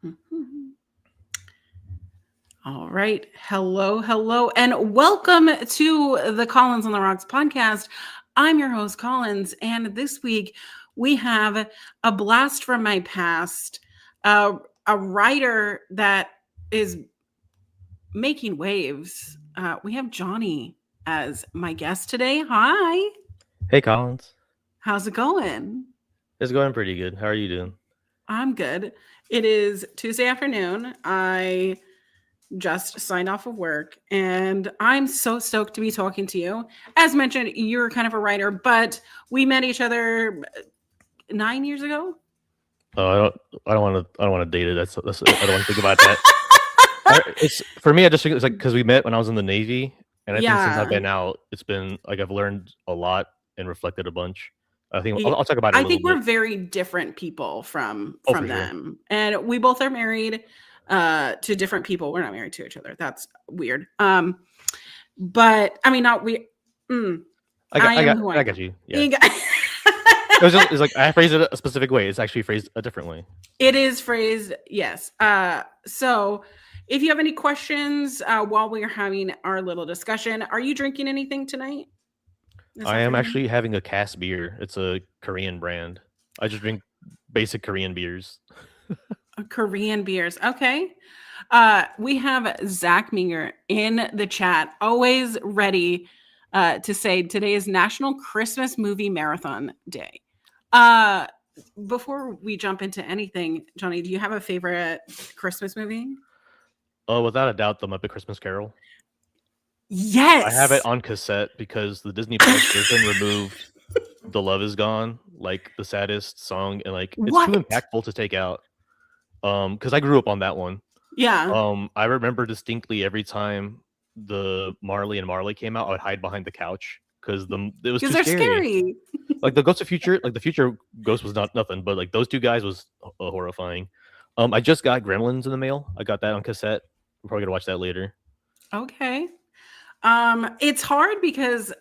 Mhm. All right. Hello, hello, and welcome to the Collins on the Rocks podcast. I'm your host, Collins, and this week we have a blast from my past, a writer that is making waves. We have Johnny as my guest today. Hi. Hey Collins, How's it going? it's going pretty good. How are you doing? I'm good. It is Tuesday afternoon. I just signed off of work and I'm so stoked to be talking to you. As mentioned, you're kind of a writer, but we met each other 9 years ago. Oh, I don't want to date it. That's I don't want to think about that. It's for me. I just think it's like because we met when I was in the Navy, and I think since I've Yeah. been out, it's been like I've learned a lot and reflected a bunch. I think Yeah. I'll talk about it a I little think we're bit. very different people from Oh, for from sure. them. And we both are married to different people. We're not married to each other. That's weird. But I mean not we I am who I I got am. you. Yeah, You got- it's like I phrased it a specific way. It's actually phrased a different way. It is phrased, yes. So if you have any questions while we are having our little discussion, are you drinking anything tonight? This I am afternoon? actually having a cask beer. It's a Korean brand. I just drink basic Korean beers. Korean beers. Okay. We have Zach Minger in the chat, always ready to say today is National Christmas Movie Marathon Day. Uh, before we jump into anything, Johnny, do you have a favorite Christmas movie? Oh, without a doubt, the Muppet Christmas Carol. I have it Yes. on cassette because the Disney Plus version removed "The Love Is Gone," like the saddest song, and like it's too What? impactful to take out. Because I grew up on that one. Yeah. I remember distinctly every time the Marley and Marley came out, I would hide behind the couch because the it was Because too they're scary. scary. Like the Ghost of Future, like the future ghost was not nothing, but like those two guys was horrifying. I just got Gremlins in the mail. I got that on cassette. We're probably gonna watch that later. Okay. It's hard because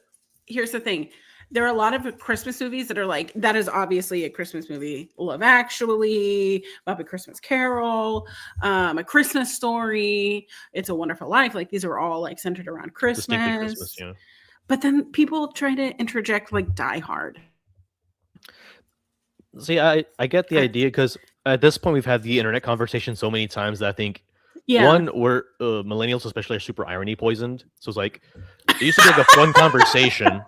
here's the thing. There are a lot of Christmas movies that are like, that is obviously a Christmas movie. Love Actually, Muppet Christmas Carol, A Christmas Story, It's a Wonderful Life. Like these are all like centered around Distinctly Christmas, Christmas. you know. But then people try to interject like Die Hard. See, I get the I, idea because at this point we've had the internet conversation so many times that I think yeah. one, we're millennials especially are super irony poisoned. So it's like it used to be like a fun conversation,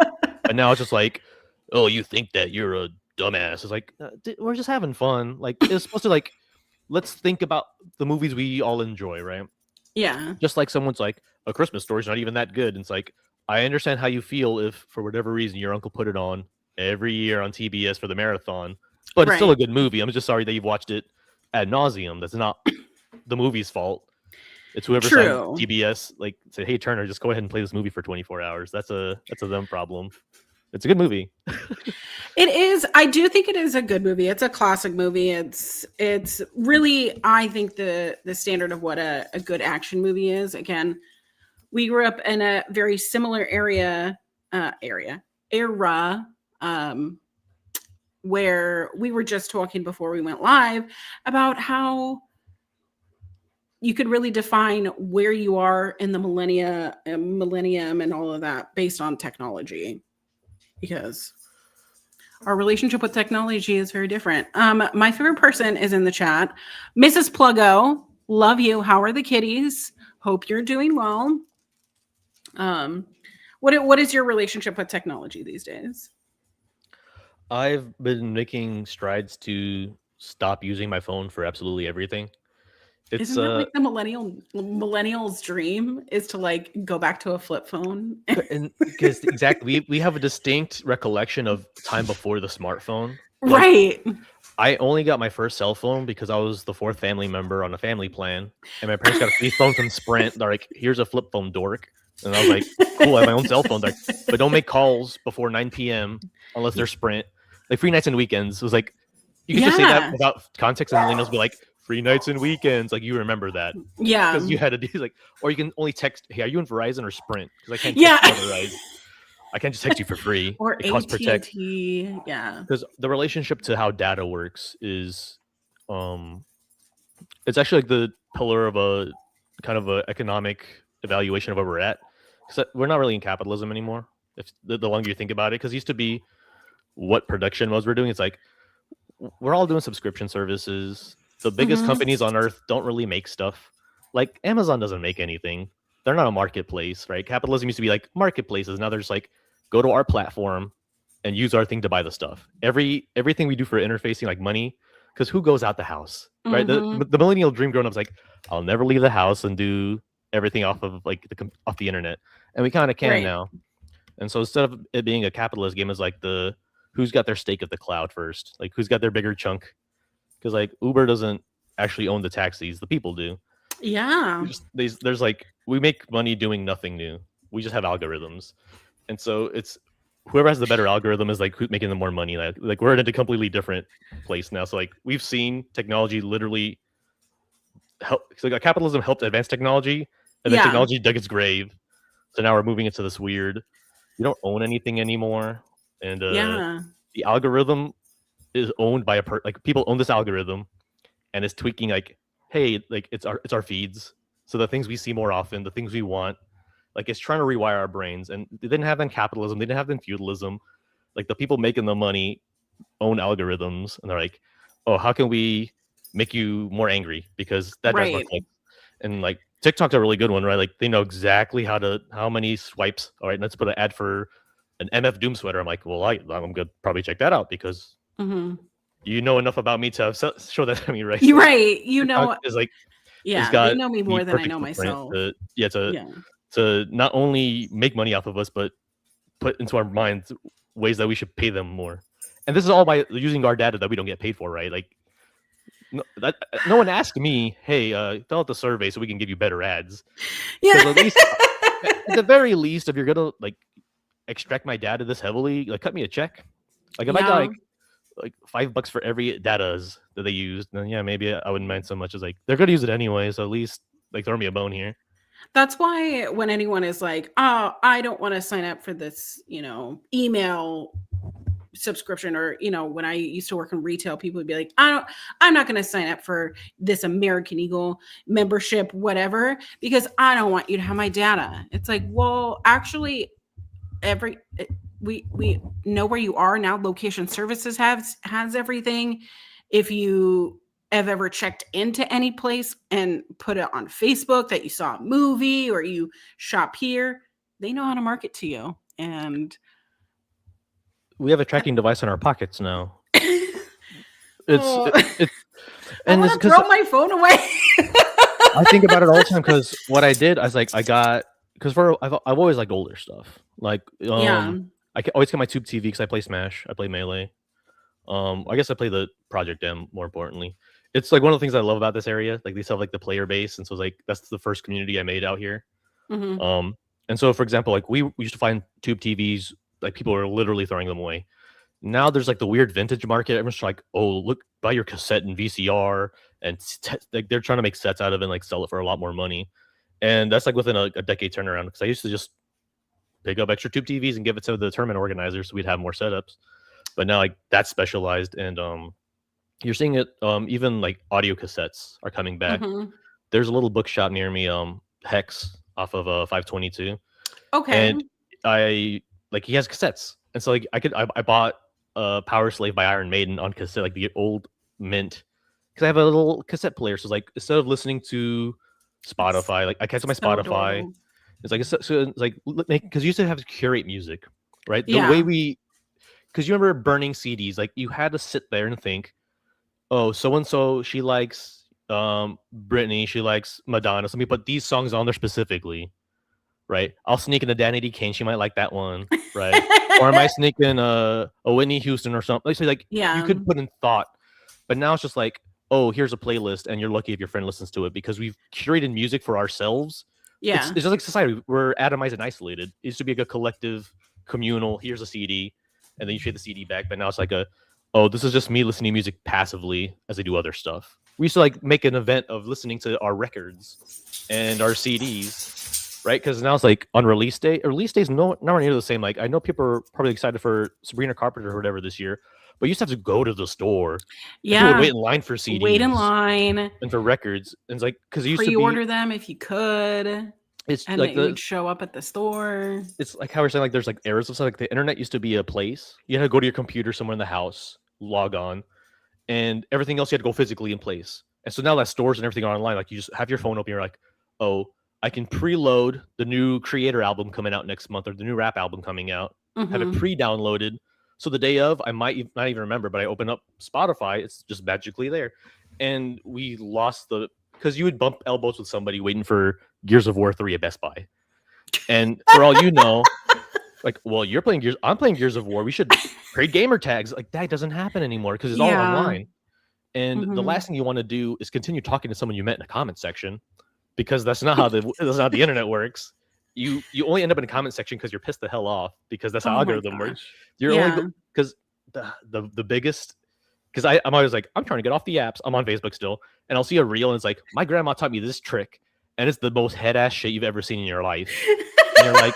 and now it's just like, oh, you think that you're a dumbass. It's like we're just having fun. Like it's supposed to like let's think about the movies we all enjoy, right? Yeah. Just like someone's like a Christmas Story's not even that good. And it's like I understand how you feel if for whatever reason your uncle put it on every year on TBS for the marathon, but it's still Right. a good movie. I'm just sorry that you've watched it ad nauseum. That's not the movie's fault. It's whoever signed True. TBS like said, "Hey Turner, just go ahead and play this movie for 24 hours." That's a them problem. It's a good movie. It is. I do think it is a good movie. It's a classic movie. It's really, I think, the standard of what a good action movie is. Again, we grew up in a very similar era, um, where we were just talking before we went live about how you could really define where you are in the millennium and all of that based on technology, because our relationship with technology is very different. My favorite person is in the chat, Mrs. Pluggo. Love you. How are the kitties? Hope you're doing well. Um, what is your relationship with technology these days? I've been making strides to stop using my phone for absolutely everything. It's Isn't that like the millennials' dream is to like go back to a flip phone? and because exactly we have a distinct recollection of time before the smartphone. Like Right. I only got my first cell phone because I was the fourth family member on a family plan, and my parents got a free phone from Sprint. They're like, "Here's a flip phone, dork," and I was like, "Cool, I have my own cell phone." They're like, but don't make calls before 9 p.m. unless they're Sprint. Like free nights and weekends. It was like you could just say that Yeah. without context, and millennials be like, "Free nights and weekends." Like you remember that Yeah. because you had to do like, or you can only text, "Hey, are you in Verizon or Sprint?" Because I can't Yeah. text you otherwise. I can't just text you for free. Or It costs per text. AT&T. Yeah. Because the relationship to how data works is it's actually like the pillar of a kind of a economic evaluation of where we're at. Because we're not really in capitalism anymore. If the longer you think about it, because it used to be what production was we're doing. It's like we're all doing subscription services. The biggest Mhm. companies on earth don't really make stuff. Like Amazon doesn't make anything. They're not a marketplace, right? Capitalism used to be like marketplaces. Now they're just like go to our platform and use our thing to buy the stuff. Everything we do for interfacing, like money, because who goes out the house, right? Mhm. The millennial dream growing up is like, I'll never leave the house and do everything off of like off the internet, and we kind of can Right. now. And so instead of it being a capitalist game, it's like the who's got their stake of the cloud first, like who's got their bigger chunk. Because like Uber doesn't actually own the taxis, the people do. Yeah. There's like we make money doing nothing new. We just have algorithms, and so it's whoever has the better algorithm is like making the more money. Like we're in a completely different place now. So like we've seen technology literally help. So like capitalism helped advance technology, and then Yeah. technology dug its grave. So now we're moving into this weird. You don't own anything anymore, and Yeah. the algorithm is owned by like people own this algorithm, and it's tweaking like, hey, like it's our feeds. So the things we see more often, the things we want, like it's trying to rewire our brains. And they didn't have that in capitalism. They didn't have that in feudalism. Like the people making the money own algorithms, and they're like, oh, how can we make you more angry because that drives more Right. clicks. And like TikTok's a really good one, right? Like they know exactly how many swipes. All right, let's put an ad for an MF Doom sweater. I'm like, well, I'm gonna probably check that out because Mhm. you know enough about me to show that to me, right? You're So like right. You TikTok know, is like has yeah, they got know me the more than I perfect know footprint myself. to yeah Yeah. to not only make money off of us, but put into our minds ways that we should pay them more. And this is all by using our data that we don't get paid for, right? Like no one asked me, hey, fill out the survey so we can give you better ads. Yeah. Because at least, at the very least, if you're gonna like extract my data this heavily, like cut me a check. Like if I got Yeah. like $5 for every data's that they used, then yeah, maybe I wouldn't mind so much as like they're gonna use it anyway, so at least like throw me a bone here. That's why when anyone is like, "Oh, I don't wanna sign up for this, email subscription," or, when I used to work in retail, people would be like, I'm not gonna sign up for this American Eagle membership, whatever, because I don't want you to have my data." It's like, well, actually, every we know where you are now. Location services has everything. If you have ever checked into any place and put it on Facebook that you saw a movie or you shop here, they know how to market to you. And We have a tracking device in our pockets now. It's oh, it I and want it's to because throw my phone away. I think about it all the time. Because what I did, I was like, I got because I've always liked older stuff. Like Yeah. always get my tube TV because I play Smash, I play Melee. I guess I play the Project M more importantly. It's like one of the things I love about this area. Like they still have like the player base, and so it's like that's the first community I made out here. Hmm. Um, and so for example, like we used to find tube TVs, like people were literally throwing them away. Now there's like the weird vintage market. Everyone's like, oh, look, buy your cassette and VCR, and like they're trying to make sets out of it and like sell it for a lot more money. And that's like within a decade turnaround. Because I used to just pick up extra tube TVs and give it to the tournament organizers so we'd have more setups. But now like that's specialized, and you're seeing it. Even like audio cassettes are coming back. Hmm. There's a little bookshop near me, Hex off of 522, Okay. and I like he has cassettes, and so like I bought Power Slave by Iron Maiden on cassette, like the old mint, because I have a little cassette player. So like instead of listening to That's Spotify, like I catch my so Spotify. adorable. It's like it's like because you used to have to curate music, right? The way Yeah. we because you remember burning CDs, like you had to sit there and think, oh, so and so she likes Britney, she likes Madonna. So let me put these songs on there specifically, right? I'll sneak in a Danity Kane, she might like that one, right? Or am I sneaking a Whitney Houston or something? Like you Yeah. could put in thought, but now it's just like, oh, here's a playlist, and you're lucky if your friend listens to it because we've curated music for ourselves. Yeah. It's just like society. We're atomized and isolated. It used to be like a collective, communal. Here's a CD, and then you trade the CD back. But now it's like oh, this is just me listening to music passively as I do other stuff. We used to like make an event of listening to our records and our CDs, right? Because now it's like on release day. Release day is nowhere near the same. Like I know people are probably excited for Sabrina Carpenter or whatever this year, But you used to have to go to the store, and people would Yeah. wait in line for Wait in CDs line, and for records, and it's like because it used to be, pre-order them if you could, it's and like it would show up at the store. it's like how we're saying like there's like errors of stuff. Like the internet used to be a place you had to go to your computer somewhere in the house, log on, and everything else you had to go physically in place. And so now that stores and everything are online, like you just have your phone open, you're like, oh, I can preload the new Creator album coming out next month or the new rap album coming out, have it Mhm. pre-downloaded. So the day of, I might not even remember, but I open up Spotify, it's just magically there. And we lost the, because you would bump elbows with somebody waiting for Gears of War 3 at Best Buy. And for all you know, like, well, you're playing Gears, I'm playing Gears of War. We should trade gamer tags. Like that doesn't happen anymore because it's all Yeah. online. And the Mhm. last thing you want to do is continue talking to someone you met in a comment section, because that's not how the internet works. You only end up in a comment section because you're pissed the hell off because that's how Oh my algorithm works. gosh. You're only Yeah. because the biggest, because I'm always like, I'm trying to get off the apps. I'm on Facebook still, and I'll see a reel and it's like, my grandma taught me this trick, and it's the most head ass shit you've ever seen in your life. And you're like,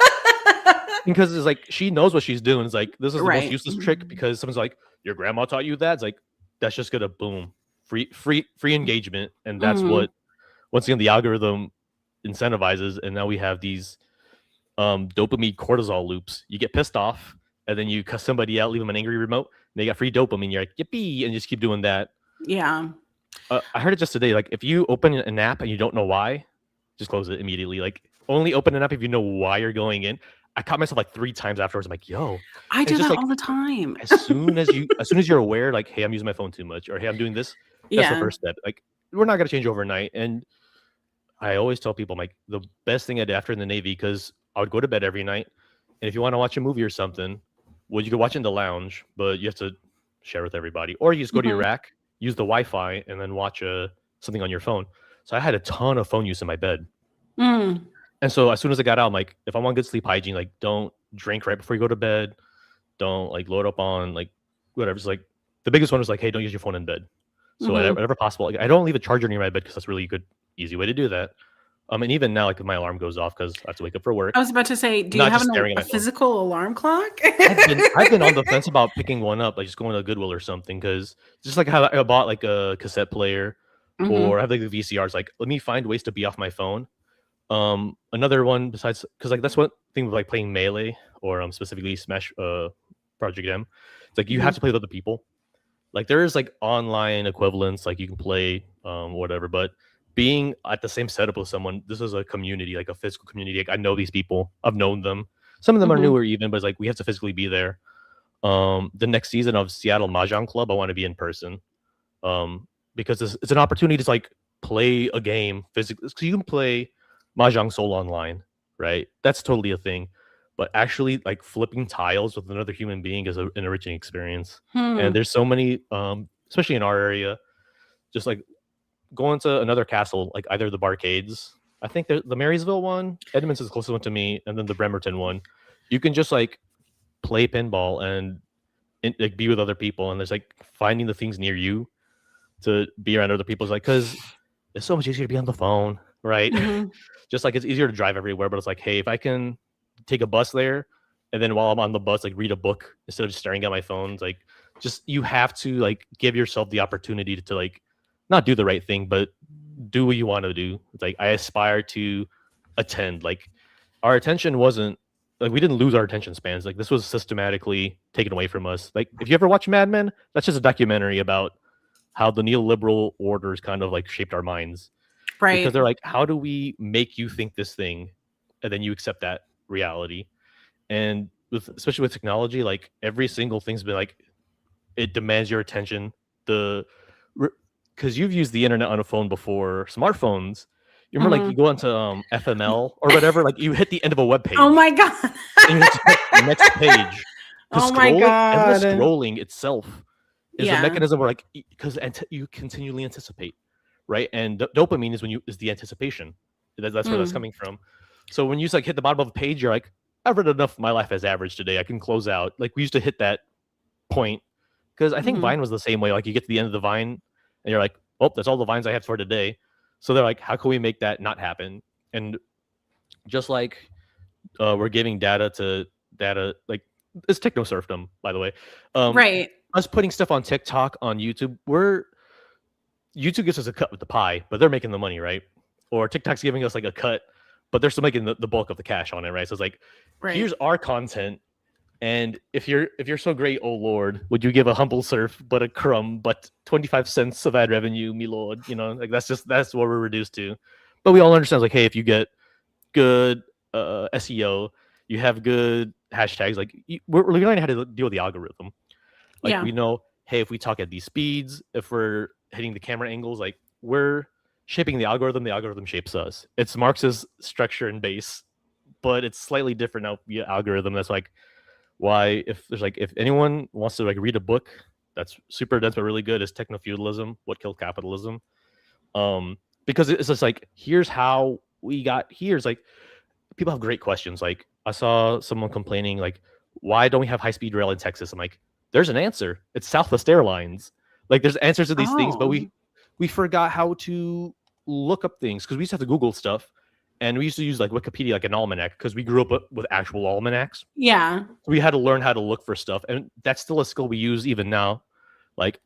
because it's like she knows what she's doing. It's like this is the most Right. useless trick because someone's like, your grandma taught you that. It's like that's just gonna boom, free engagement, and that's Mhm. what once again the algorithm incentivizes. And now we have these dopamine cortisol loops. You get pissed off, and then you cuss somebody out, leave them an angry remote, and they got free dopamine. You're like yippee, and you just keep doing that. Yeah. I heard it just today. Like if you open an app and you don't know why, just close it immediately. Like only open an app if you know why you're going in. I caught myself like 3 times afterwards. I'm like, yo, I and do it's just that like all the time. as soon as you're aware, like, hey, I'm using my phone too much, or hey, I'm doing this, that's the Yeah. first step. Like we're not gonna change overnight. And I always tell people, I'm like, the best thing I did after in the Navy, because I would go to bed every night, and if you want to watch a movie or something, well, you could watch it in the lounge, but you have to share with everybody, or you just go to your Mhm. rack, use the Wi-Fi, and then watch something on your phone. So I had a ton of phone use in my bed, Mm. and so as soon as I got out, I'm like, if I want good sleep hygiene, like, don't drink right before you go to bed, don't like load up on like whatever. It's like the biggest one was like, hey, don't use your phone in bed. So Mhm. whenever possible, like, I don't leave a charger near my bed because that's really a good, easy way to do that. And even now, like if my alarm goes off because I have to wake up for I work, was about to say, do I'm you not have just staring at a my phone. physical alarm clock? I've been on the fence about picking one up, like just going to Goodwill or something, because just like how I bought like a cassette player Mhm. or I have like the VCRs, like let me find ways to be off my phone. Another one besides, because like that's one thing with like playing Melee or specifically Smash Project M. It's like you have Mhm. to play with other people. Like there is like online equivalents, like you can play whatever, but being at the same setup with someone, this is a community, like a physical community. Like I know these people, I've known them. Some of them are Mhm. newer even, but it's like we have to physically be there. The next season of Seattle Mahjong Club, I want to be in person. Because it's an opportunity to like play a game physically. So you can play Mahjong Soul online, right? That's totally a thing. But actually, like flipping tiles with another human being is an enriching experience. And Hmm. there's so many, especially in our area, just like going to another castle, like either the Barcades. I think the Marysville one, Edmonds is the closest one to me, and then the Bremerton one. You can just like play pinball and like be with other people, and there's like finding the things near you to be around other people's like because it's so much easier to be on the phone, right? Mhm. Just like it's easier to drive everywhere, but it's like, hey, if I can take a bus there and then while I'm on the bus, like read a book instead of just staring at my phone, it's like just you have to like give yourself the opportunity to like not do the right thing, but do what you want to do. It's like I aspire to attend. Like our attention wasn't like we didn't lose our attention spans. Like this was systematically taken away from us. Like if you ever watch Mad Men, that's just a documentary about how the neoliberal orders kind of like shaped our minds because Right. they're like, how do we make you think this thing, and then you accept that reality? And with especially with technology, like every single thing's been like it demands your attention. The because you've used the internet on a phone before, smartphones. You remember, like Mhm. you go onto FML or whatever, like you hit the end of a web Oh page my god. and you have to hit next page because Oh my scrolling, endless god. scrolling itself is a Yeah. mechanism where like because you continually anticipate, right? And dopamine is when you is the anticipation. That's where that's Mm. coming from. So when you like hit the bottom of a page, you're like, I've read enough of my life as average today. I can close out. Like we used to hit that point because I think Mhm. Vine was the same way. Like you get to the end of the Vine and you're like, oh, that's all the Vines I have for today. So they're like, how can we make that not happen? And just like we're giving data to data, like it's techno serfdom, by the way. Um, Right. us putting stuff on TikTok, on YouTube, YouTube gives us a cut with the pie, but they're making the money, right? Or TikTok's giving us like a cut, but they're still making the bulk of the cash on it, right? So it's like, Right. here's our content, and if you're so great, oh Lord, would you give a humble serf but a crumb, but 25 cents of ad revenue, me lord? You know, like that's what we're reduced to. But we all understand, like, hey, if you get good SEO, you have good hashtags, like we're learning how to deal with the algorithm. Like, Yeah. we know, hey, if we talk at these speeds, if we're hitting the camera angles, like we're shaping the algorithm shapes us. It's Marx's structure and base, but it's slightly different now via algorithm. That's like why, if anyone wants to like read a book that's super dense but really good, is Techno-Feudalism, What Killed Capitalism. Because it's just like, here's how we got here. It's like, people have great questions. Like, I saw someone complaining, like, why don't we have high-speed rail in Texas? I'm like, there's an answer. It's Southwest Airlines. Like, there's answers to these things, but Oh. we forgot how to look up things, because we used to have to Google stuff, and we used to use like Wikipedia like an almanac, because we grew up with actual almanacs. Yeah. So we had to learn how to look for stuff, and that's still a skill we use even now. Like,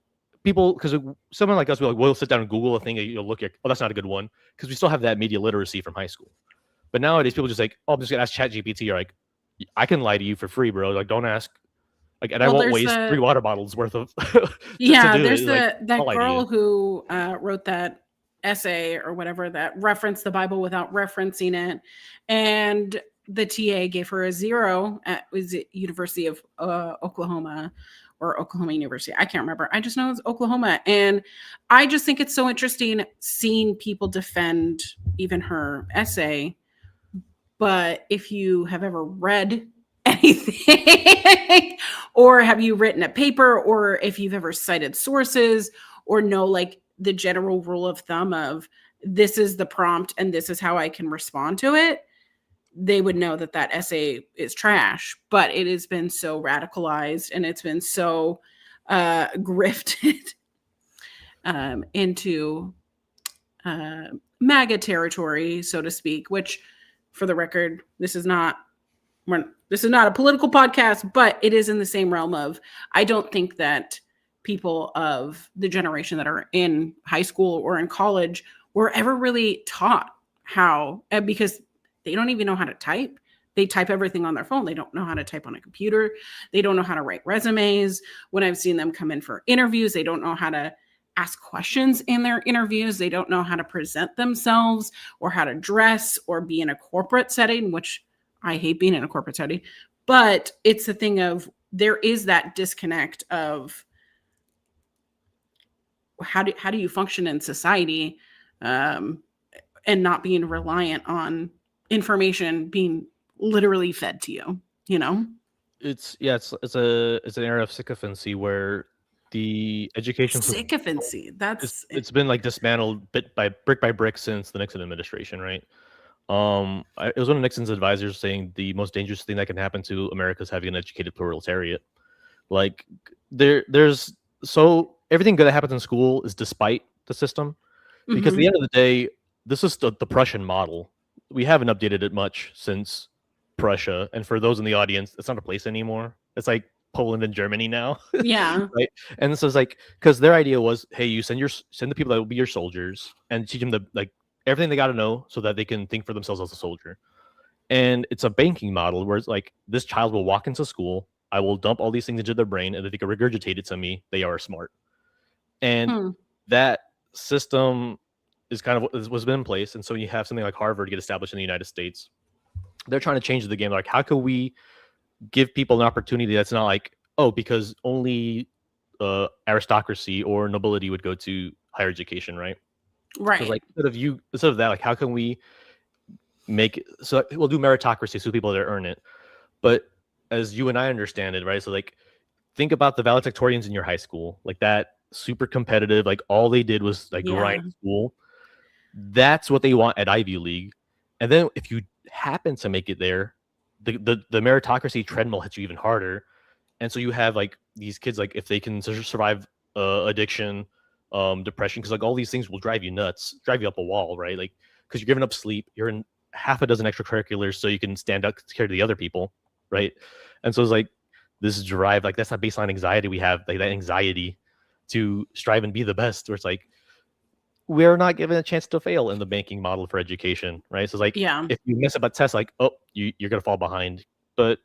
people, because someone like us, we'll sit down and Google a thing, and you'll look at, oh, that's not a good one, because we still have that media literacy from high school. But nowadays, people just like, oh, I'm just gonna ask ChatGPT, or like, I can lie to you for free, bro. Like, don't ask. Like, and I Well, won't there's waste 3 the water bottles worth of to yeah, do there's it. Like, that I'll lie to girl you. who wrote that essay or whatever that referenced the Bible without referencing it, and the TA gave her a 0 at was it University of Oklahoma or Oklahoma University. I can't remember. I just know it's Oklahoma, and I just think it's so interesting seeing people defend even her essay. But if you have ever read anything or have you written a paper, or if you've ever cited sources, or know like the general rule of thumb of this is the prompt and this is how I can respond to it, they would know that that essay is trash. But it has been so radicalized and it's been so grifted into MAGA territory, so to speak, which, for the record, this is not a political podcast, but it is in the same realm of, I don't think that people of the generation that are in high school or in college were ever really taught how, because they don't even know how to type. They type everything on their phone. They don't know how to type on a computer. They don't know how to write resumes. When I've seen them come in for interviews, they don't know how to ask questions in their interviews. They don't know how to present themselves or how to dress or be in a corporate setting, which I hate being in a corporate setting. But it's the thing of, there is that disconnect of how do you function in society, and not being reliant on information being literally fed to you, you know? It's an era of sycophancy where the education system, Sycophancy. it's been like dismantled brick by brick since the Nixon administration, right? It was one of Nixon's advisors saying the most dangerous thing that can happen to America is having an educated proletariat. Like, there's so everything good that happens in school is despite the system, because at the end of the day, this is the Prussian model. We haven't updated it much since Prussia, and for those in the audience, it's not a place anymore. It's like Poland and Germany now. Yeah. Right? And so it's like, because their idea was, hey, you send the people that will be your soldiers and teach them everything they got to know so that they can think for themselves as a soldier. And it's a banking model where it's like, this child will walk into school, I will dump all these things into their brain, and if they can regurgitate it to me, they are smart. And that system is kind of what's been in place. And so you have something like Harvard get established in the United States. They're trying to change the game. Like, how can we give people an opportunity that's not like, oh, because only aristocracy or nobility would go to higher education, right? Right. Like, instead of that, like, how can we make it so we'll do meritocracy, so people that earn it? But as you and I understand it, right? So like, think about the valedictorians in your high school, like that super competitive, like all they did was like grind school. That's what they want at Ivy League. And then if you happen to make it there, the meritocracy treadmill hits you even harder. And so you have like these kids, like if they can survive addiction, depression, because like all these things will drive you nuts, drive you up a wall, right? Like, because you're giving up sleep, you're in half a dozen extracurriculars so you can stand up care to the other people, right? And so it's like, this drive, like that's that baseline anxiety we have, like that anxiety to strive and be the best, where it's like we're not given a chance to fail in the banking model for education, right? So it's like Yeah. if you miss up a test, like, oh, you're gonna fall behind. But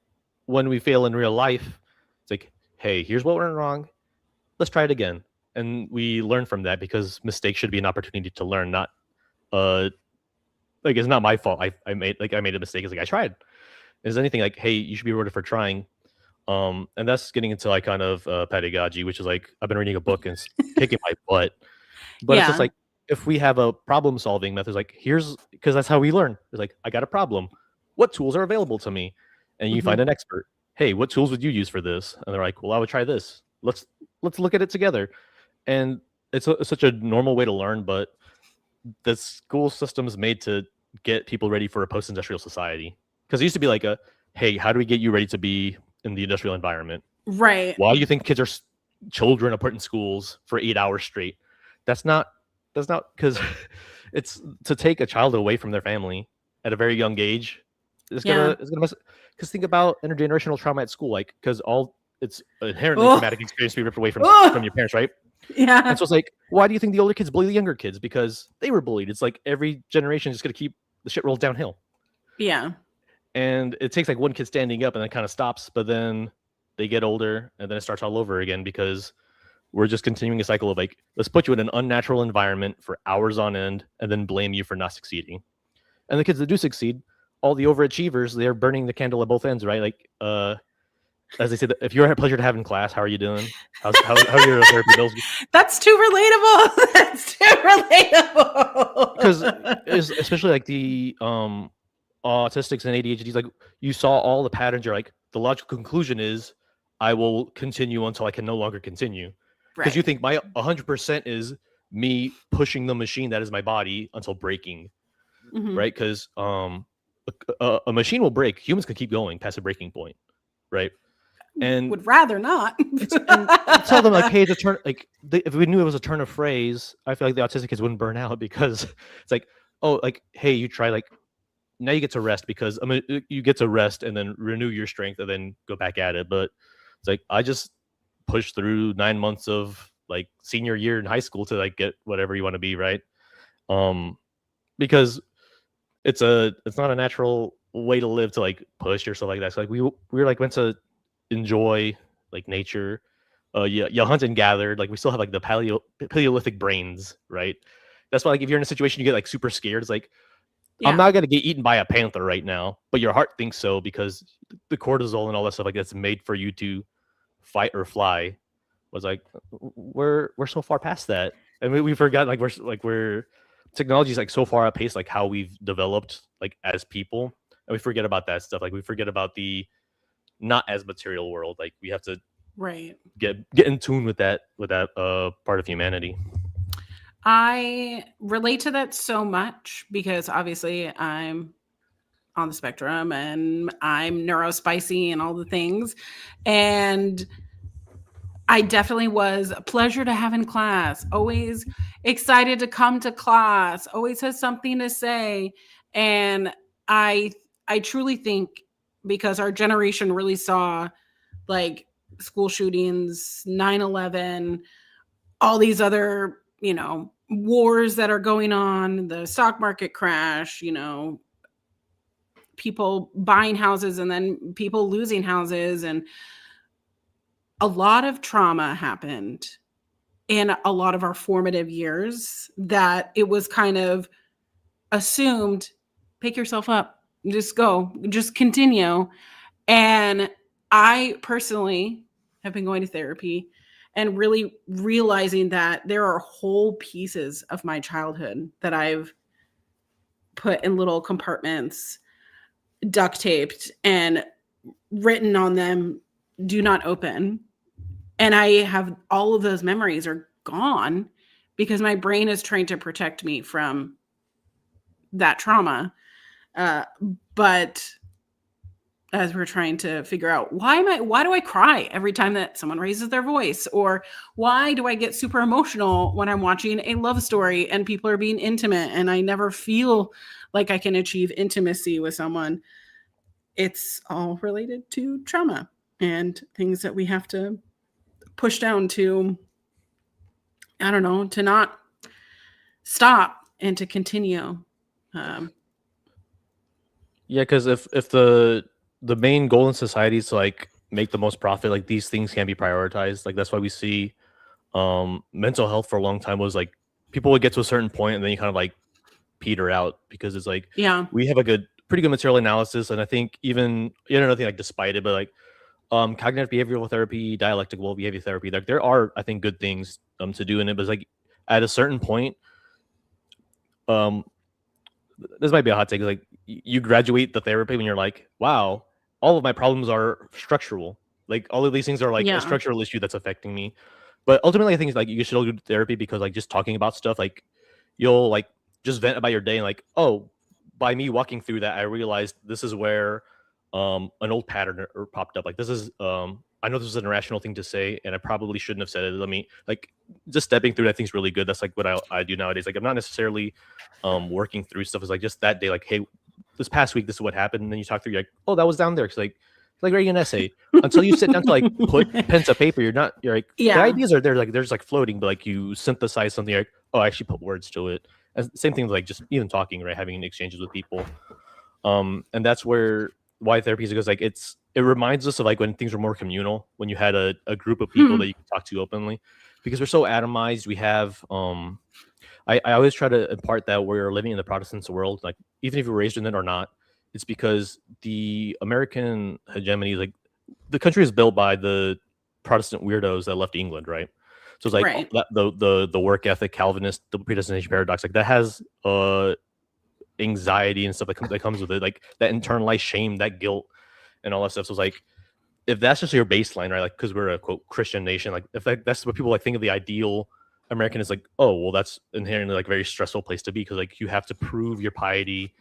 when we fail in real life, it's like, hey, here's what went wrong. Let's try it again. And we learn from that, because mistakes should be an opportunity to learn, not uh like it's not my fault. I made a mistake. It's like I tried. Is anything like, hey, you should be rewarded for trying. And that's getting into like kind of pedagogy, which is like I've been reading a book and it's kicking my butt. But it's just Yeah. like if we have a problem solving method, like here's because that's how we learn. It's like I got a problem. What tools are available to me? And you Mhm. find an expert. Hey, what tools would you use for this? And they're like, well, I would try this. Let's look at it together. And it's such a normal way to learn, but the school system is made to get people ready for a post-industrial society. Because it used to be like a, hey, how do we get you ready to be in the industrial environment? Right. Why do you think children are put in schools for 8 hours straight? That's not because it's to take a child away from their family at a very young age. Yeah. It's gonna mess. Because think about intergenerational trauma at school, like because all it's inherently Oh. traumatic experience to be ripped away Oh. from your parents, right? And Yeah. so it's like, why do you think the older kids bully the younger kids? Because they were bullied. It's like every generation is just gonna keep the shit rolls downhill. Yeah. And it takes like one kid standing up and then kind of stops, but then they get older and then it starts all over again, because we're just continuing a cycle of like, let's put you in an unnatural environment for hours on end and then blame you for not succeeding. And the kids that do succeed, all the overachievers, they're burning the candle at both ends, right? Like as they say, if you're a pleasure to have in class, how are you doing? How are your therapy bills? That's too relatable. That's too Because relatable. especially like the autistics and ADHDs, like you saw all the patterns. You're like, the logical conclusion is I will continue until I can no longer continue. Because you Right. think my 100% is me pushing the machine that is my body until breaking, Mhm. right? Because a machine will break. Humans can keep going past a breaking point, right? And Would rather not. and you tell them like, hey, it's a turn. Like if we knew it was a turn of phrase, I feel like the autistic kids wouldn't burn out, because it's like, oh, like, hey, you try, like, now you get to rest, because I mean you get to rest and then renew your strength and then go back at it. But it's like I just pushed through 9 months of like senior year in high school to like get whatever you want to be, right? Because it's not a natural way to live to like push yourself like that. So like we were like meant to enjoy like nature. You hunt and gathered. Like we still have like the Paleolithic brains, right? That's why like if you're in a situation you get like super scared, it's like I'm Yeah. not gonna get eaten by a panther right now, but your heart thinks so, because the cortisol and all that stuff like that's made for you to fight or fly was like we're so far past that, and we forgot we're technology is like so far outpaced like how we've developed like as people, and we forget about that stuff. Like we forget about the not as material world. Like we have to Right. get in tune with that part of humanity. I relate to that so much because obviously I'm on the spectrum and I'm neurospicy and all the things. And I definitely was a pleasure to have in class, always excited to come to class, always has something to say. And I I truly think because our generation really saw like school shootings, 9/11, all these other, wars that are going on, the stock market crash, people buying houses and then people losing houses, and a lot of trauma happened in a lot of our formative years that it was kind of assumed, pick yourself up, just go, just continue. And I personally have been going to therapy and really realizing that there are whole pieces of my childhood that I've put in little compartments, duct taped, and written on them, do not open. And I have all of those memories are gone because my brain is trying to protect me from that trauma. Uh, but as we're trying to figure out why do I cry every time that someone raises their voice, or why do I get super emotional when I'm watching a love story and people are being intimate and I never feel like I can achieve intimacy with someone, it's all related to trauma. and things that we have to push down to, I don't know, to not stop and to continue. Um, Yeah, because if the main goal in society is to like make the most profit, like these things can be prioritized. Like that's why we see mental health for a long time was like people would get to a certain point and then you kind of like peter out because it's like yeah. we have a pretty good material analysis, and I think even nothing like despite it, but like cognitive behavioral therapy, dialectical behavior therapy, like there are I think good things to do in it, but it's like at a certain point, um this might be a hot take. Like you graduate the therapy when you're like, wow, all of my problems are structural. Like all of these things are like a Yeah. structural issue that's affecting me. But ultimately, I think it's like you should all do therapy because like just talking about stuff, like you'll like just vent about your day and like, oh, by me walking through that, I realized this is where an old pattern popped up. Like this is I know this is an irrational thing to say, and I probably shouldn't have said it. Let me like just stepping through that thing's really good. That's like what I do nowadays. Like I'm not necessarily working through stuff. Is like just that day, like, hey, this past week, this is what happened, and then you talk through, you're like, oh, that was down there. It's like writing an essay. Until you sit down to like put pen to paper, you're like the Yeah. ideas are there, like they're just like floating, but like you synthesize something, you're like, oh, I actually put words to it. And same thing with like just even talking, right? Having exchanges with people. And that's why therapy is because like it reminds us of like when things were more communal, when you had a group of people Hmm. that you could talk to openly. Because we're so atomized, we have I always try to impart that we're living in the Protestant world, like even if you're raised in it or not, it's because the American hegemony, like the country is built by the Protestant weirdos that left England, right? So it's like Right. the work ethic, Calvinist, the predestination paradox, like that has anxiety and stuff that comes with it, like that internalized shame, that guilt, and all that stuff. So it's like if that's just your baseline, right? Like because we're a quote Christian nation, like if that's what people like think of the ideal American is, like, oh well, that's inherently like a very stressful place to be because like you have to prove your piety.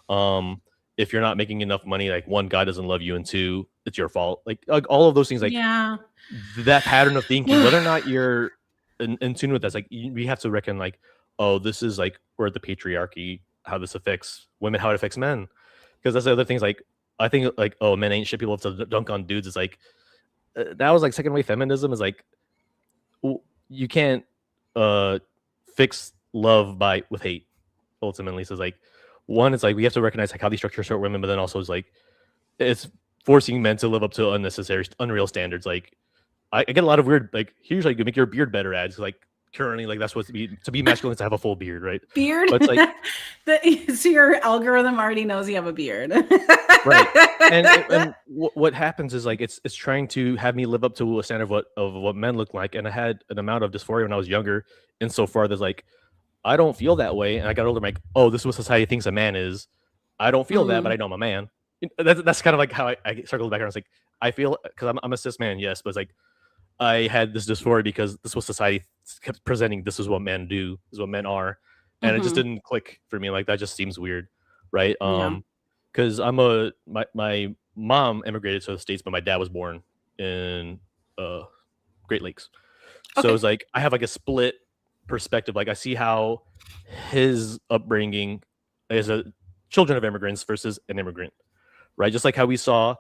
Um, if you're not making enough money, like one, God doesn't love you, and two, it's your fault. Like all of those things, like Yeah. that pattern of thinking, whether or not you're in tune with that, like we have to reckon like, oh, this is like where the patriarchy, how this affects women, how it affects men, because that's the other things. Like I think like, oh, men ain't shit, people have to dunk on dudes. It's like that was like second wave feminism is like you can't uh fix love with hate ultimately. So it's like one, it's like we have to recognize like how these structures hurt women, but then also it's like it's forcing men to live up to unnecessary unreal standards. Like I get a lot of weird like here's like you make your beard better ads, like currently like that's what to be masculine is to have a full beard, right? Beard. But it's like So your algorithm already knows you have a beard. right. And what happens is like it's trying to have me live up to a standard of what men look like, and I had an amount of dysphoria when I was younger, insofar there's like I don't feel that way, and I got older, I'm like, oh, this is what society thinks a man is. I don't feel that, but I Mm, know I'm a man. That's kind of like how I circled back around. It's like I feel because I'm a cis man, yes, but it's like I had this dysphoria because this was society kept presenting. This is what men do. This is what men are, and it just mhm. didn't click for me. Like that just seems weird, right? Yeah. Because my mom immigrated to the States, but my dad was born in uh Great Lakes. So Okay. it's like I have like a split perspective. Like I see how his upbringing as a children of immigrants versus an immigrant, right? Just like how we saw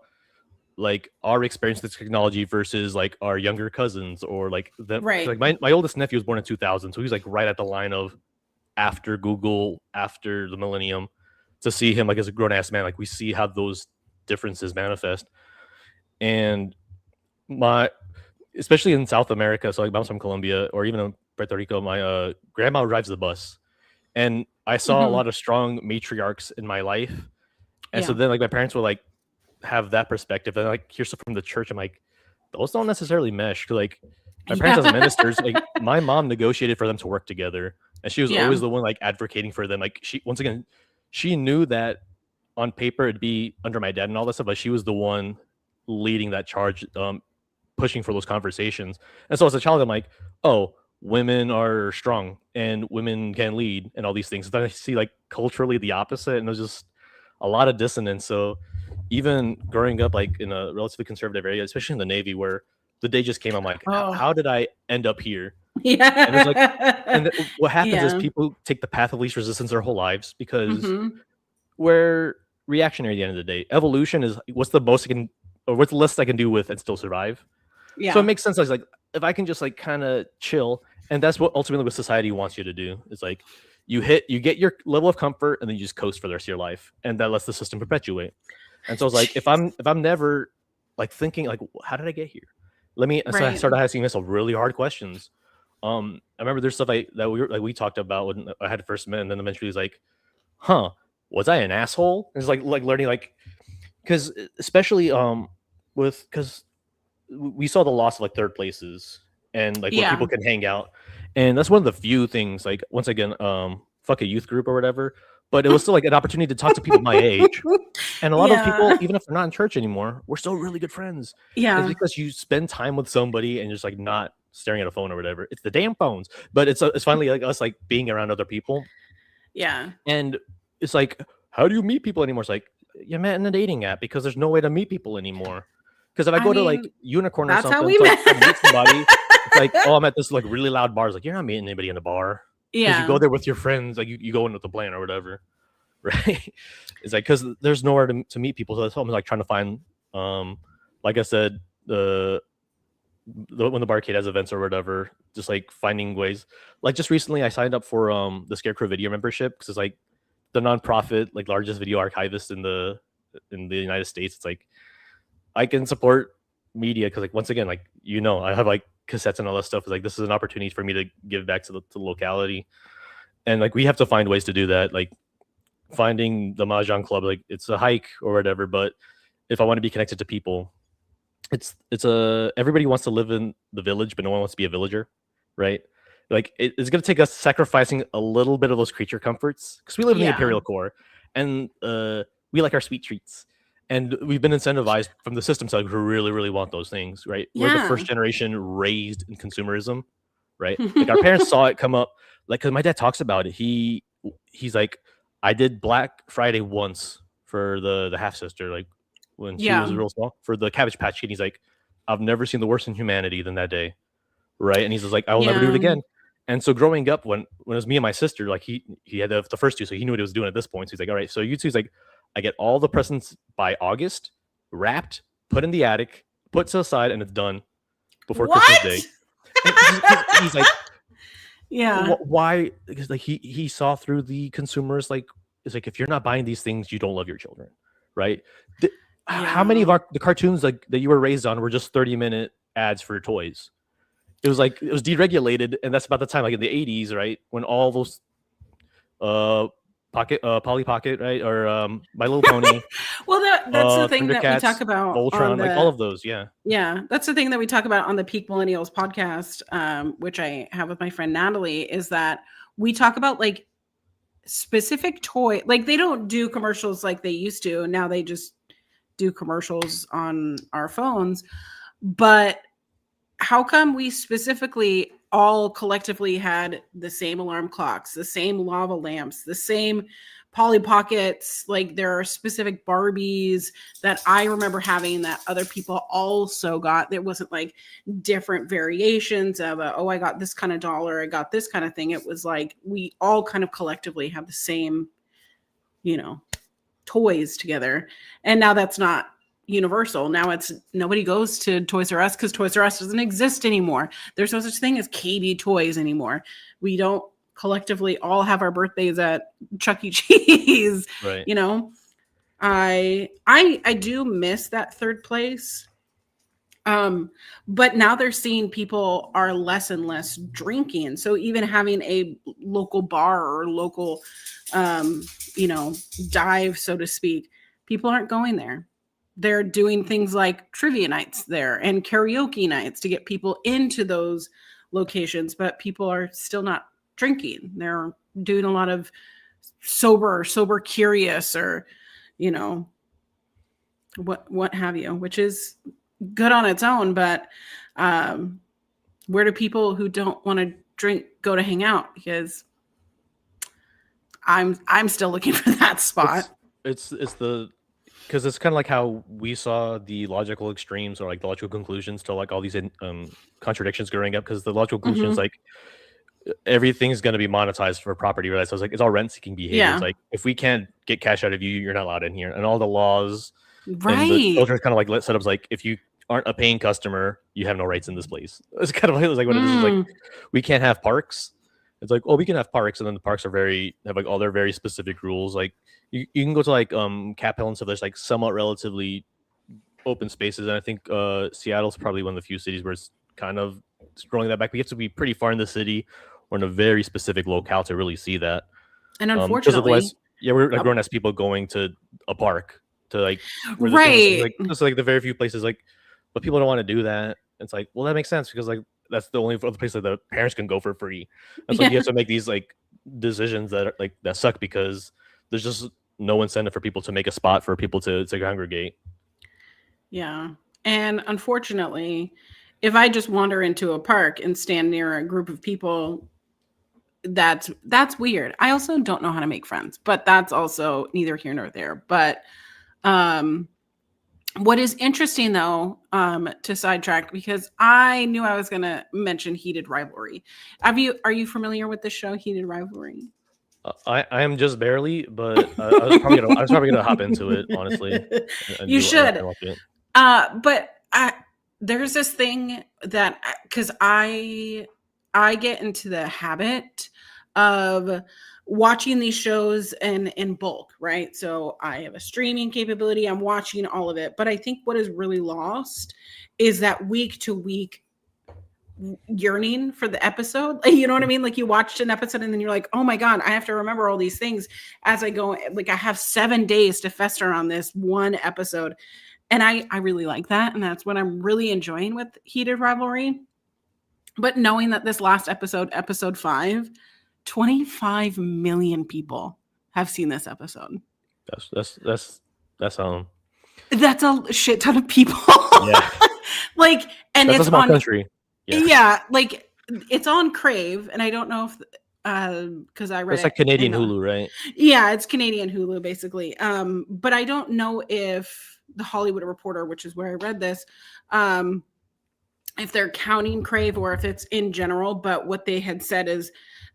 like our experience with technology versus like our younger cousins or like them. Right. Like my oldest nephew was born in 2000, so he was like right at the line of after Google, after the millennium. To see him like as a grown ass man, like we see how those differences manifest. And my especially in South America, so like I'm from Colombia or even in Puerto Rico, my grandma drives the bus, and I saw a Mhm. lot of strong matriarchs in my life, and so Yeah. then like my parents would like have that perspective, and like hear stuff from the church. I'm like, those don't necessarily mesh. 'Cause, like my parents as Yeah. ministers, like my mom negotiated for them to work together, and she was Yeah. always the one like advocating for them. Like she once again, she knew that on paper it'd be under my dad and all that stuff, but she was the one leading that charge, pushing for those conversations. And so as a child, I'm like, oh, women are strong and women can lead and all these things. Then I see like culturally the opposite, and there's just a lot of dissonance. So even growing up like in a relatively conservative area, especially in the Navy, where the day just came, I'm like, Oh. how did I end up here? And it's like, Yeah. and what happens is Yeah. people take the path of least resistance their whole lives because Mhm. we're reactionary at the end of the day. Evolution is what's the most it can or what's the list I can do with and still survive. So it Yeah. makes sense. I was like, if I can just like kind of chill, and that's what ultimately what society wants you to do. It's like you get your level of comfort, and then you just coast for the rest of your life, and that lets the system perpetuate. And so I was like, if I'm never like thinking like, how did I get here? Let me. So I Right. started asking myself really hard questions. I remember there's stuff that we talked about when I had first met, and then eventually was like, huh, was I an asshole? It's like learning like because especially with because we saw the loss of like third places and like where Yeah. people can hang out, and that's one of the few things like once again fuck a youth group or whatever, but it was still like an opportunity to talk to people my age, and a lot of those people, Yeah. even if they're not in church anymore, we're still really good friends. It's Yeah. because you spend time with somebody and just like not staring at a phone or whatever. It's the damn phones, but it's finally like us like being around other people. Yeah. And it's like, how do you meet people anymore? It's like you met in a dating app because there's no way to meet people anymore. Because if I I go to like mean, Unicorn or that's how something we to like met. try to meet somebody, it's like, oh, I'm at this like really loud bar. It's like you're not meeting anybody in a bar because you go Yeah. there with your friends, like you go in with a plan or whatever, right? It's like because there's nowhere to meet people, so that's I'm like trying to find, um, like I said, when the barcade has events or whatever, just like finding ways. Like just recently, I signed up for the Scarecrow Video membership because it's like the nonprofit, like largest video archivist in the United States. It's like I can support media because like once again, like I have like cassettes and all that stuff. It's like this is an opportunity for me to give back to the locality, and like we have to find ways to do that. Like finding the mahjong club, like it's a hike or whatever, but if I want to be connected to people, it's a everybody wants to live in the village, but no one wants to be a villager, right? Like it's going to take us sacrificing a little bit of those creature comforts because we live in the Yeah. imperial core, and we like our sweet treats, and we've been incentivized from the system side who really want those things, right? We're the Yeah. first generation raised in consumerism, right? Like our parents saw it come up, like because my dad talks about it. He's like, I did Black Friday once for the half sister, like when she was Yeah. real small for the Cabbage Patch Kid. He's like, I've never seen the worst in humanity than that day, right? And he's just like, I will never do it Yeah. again. And so growing up, when it was me and my sister, like he had the first two, so he knew what he was doing at this point. So he's like, all right, so you two, he's like, I get all the presents by August, wrapped, put in the attic, put to the side, and it's done before Christmas What? Day. And he's like, Yeah. why? Because like he saw through the consumers. Like it's like if you're not buying these things, you don't love your children, right? How many of Yeah. the cartoons like that you were raised on were just 30-minute ads for toys? It was like it was deregulated, and that's about the time like in the 80s, right, when all those uh Polly Pocket, right, or My Little Pony, Well, that's the thing that we talk Thundercats, about on Voltron, like all the of those, yeah. yeah, that's the thing that we talk about on the Peak Millennials podcast, which I have with my friend Natalie, is that we talk about like specific toy, like they don't do commercials like they used to. Now they just do commercials on our phones. But how come we specifically all collectively had the same alarm clocks, the same lava lamps, the same Polly Pockets? Like there are specific Barbies that I remember having that other people also got. There wasn't like different variations of oh, I got this kind of dollar, I got this kind of thing. It was like we all kind of collectively have the same, you know, toys together. And now that's not universal. Now it's nobody goes to Toys R Us because Toys R Us doesn't exist anymore. There's no such thing as KB Toys anymore. We don't collectively all have our birthdays at Chuck E. Cheese. Right. You know, I do miss that third place. But now they're seeing people are less and less drinking. So even having a local bar or local, you know, dive, so to speak, people aren't going there. They're doing things like trivia nights there and karaoke nights to get people into those locations, but people are still not drinking. They're doing a lot of sober curious, or, you know, what have you, which is good on its own, but where do people who don't want to drink go to hang out? Because I'm still looking for that spot. It's the because it's kind of like how we saw the logical extremes or like the logical conclusions to like all these contradictions growing up, because the logical conclusion is Mhm. like everything's going to be monetized for property, right? So it's like it's all rent seeking behavior. It's Yeah. like if we can't get cash out of you, you're not allowed in here, and all the laws And the Right. culture is kind of like set up like, if you aren't a paying customer, you have no rights in this place. It's kind of like what it is. It's like, we can't have parks. It's like, oh, we can have parks, and then the parks have like all their very specific rules. Like you can go to like Cap Hill and stuff. There's like somewhat relatively open spaces, and I think Seattle's probably one of the few cities where it's kind of scrolling that back. We have to be pretty far in the city or in a very specific locale to really see that. And Because unfortunately, otherwise, yeah, we're like grown as people going to a park to like where the things right. like just like the very few places like, but people don't want to do that. It's like, well, that makes sense because like that's the only other place that the parents can go for free. That's like you have to make these like decisions that are like that suck because there's just no incentive for people to make a spot for people to congregate. Yeah. And unfortunately, if I just wander into a park and stand near a group of people, that's weird. I also don't know how to make friends, but that's also neither here nor there. But um what is interesting though, to sidetrack, because I knew I was gonna mention Heated Rivalry. Are you familiar with the show Heated Rivalry? I am just barely, but I was probably gonna hop into it honestly. You should. watch it. But there's this thing that because I get into the habit of watching these shows in bulk, right? So I have a streaming capability. I'm watching all of it. But I think what is really lost is that week to week yearning for the episode. You know what I mean? Like you watched an episode and then you're like, oh my God, I have to remember all these things as I go. Like I have 7 days to fester on this one episode. And I really like that. And that's what I'm really enjoying with Heated Rivalry. But knowing that this last episode, episode 5, 25 million people have seen this episode. That's That's a shit ton of people. Yeah. Like, and that's it's a small on country. Yeah, like it's on Crave, and I don't know if because I read it's like Canadian Hulu, right? Yeah, it's Canadian Hulu basically. But I don't know if the Hollywood Reporter, which is where I read this, if they're counting Crave or if it's in general. But what they had said is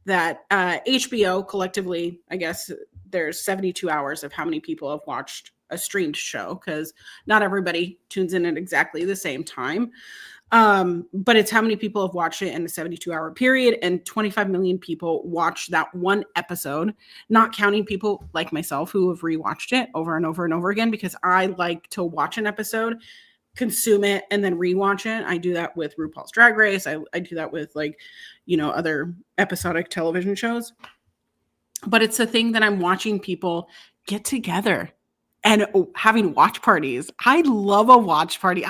that HBO collectively, I guess there's 72 hours of how many people have watched a streamed show, because not everybody tunes in at exactly the same time. But it's how many people have watched it in a 72-hour period, and 25 million people watch that one episode, not counting people like myself who have rewatched it over and over and over again, because I like to watch an episode, consume it, and then rewatch it. I do that with RuPaul's Drag Race. I do that with other episodic television shows. But it's a thing that I'm watching people get together and having watch parties. I love a watch party.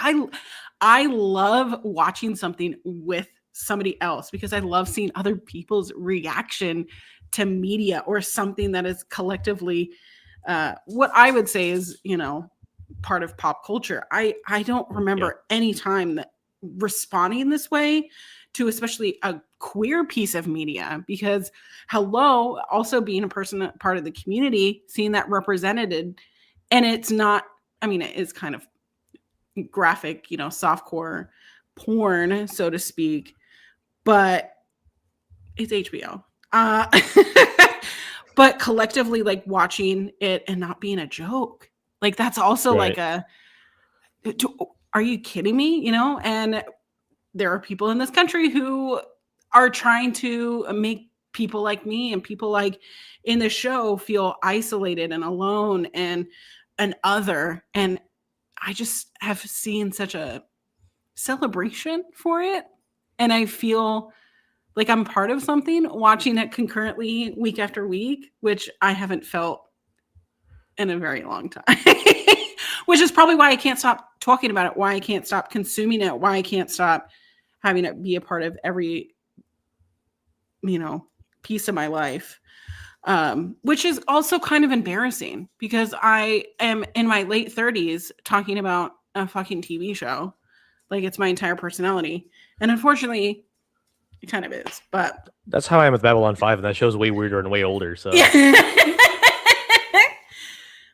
I love watching something with somebody else because I love seeing other people's reaction to media or something that is collectively what I would say is, part of pop culture. I don't remember any time that responding this way to especially a queer piece of media, because also being a person, part of the community, seeing that represented. And it's not, it is kind of graphic, softcore porn, so to speak, but it's HBO. But collectively, like watching it and not being a joke, like that's also right. are you kidding me? And there are people in this country who are trying to make people like me and people like in the show feel isolated and alone and an other. And I just have seen such a celebration for it. And I feel like I'm part of something watching it concurrently week after week, which I haven't felt in a very long time, which is probably why I can't stop talking about it, why I can't stop consuming it, why I can't stop having it be a part of every, piece of my life. Which is also kind of embarrassing because I am in my late 30s talking about a fucking TV show. Like it's my entire personality. And unfortunately, it kind of is. But that's how I am with Babylon 5, and that show's way weirder and way older. So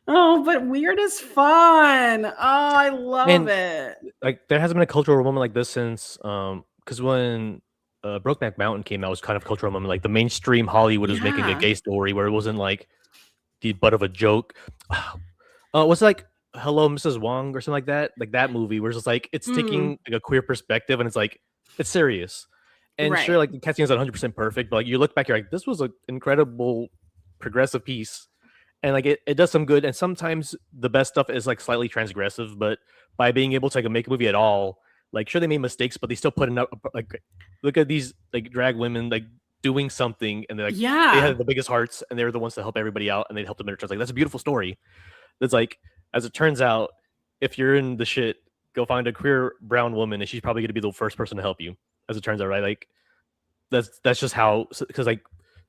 oh, but weird is fun. Oh, I love it. Like there hasn't been a cultural moment like this since because when Brokeback Mountain came out, it was kind of a cultural moment. Like the mainstream Hollywood was making a gay story where it wasn't like the butt of a joke. Was it like Hello, Mrs. Wong or something like that movie, where it's just like it's Mm, taking like a queer perspective and it's like it's serious. And sure, right. like the casting is 100% perfect, but like you look back, you're like, this was an incredible progressive piece, and like it does some good. And sometimes the best stuff is like slightly transgressive, but by being able to like make a movie at all, like sure they made mistakes, but they still put enough. Like look at these like drag women like doing something, and they Yeah. had the biggest hearts, and they were the ones to help everybody out, and they helped them in like that's a beautiful story. That's like, as it turns out, if you're in the shit, go find a queer brown woman, and she's probably going to be the first person to help you. As it turns out, right? Like that's just how, because like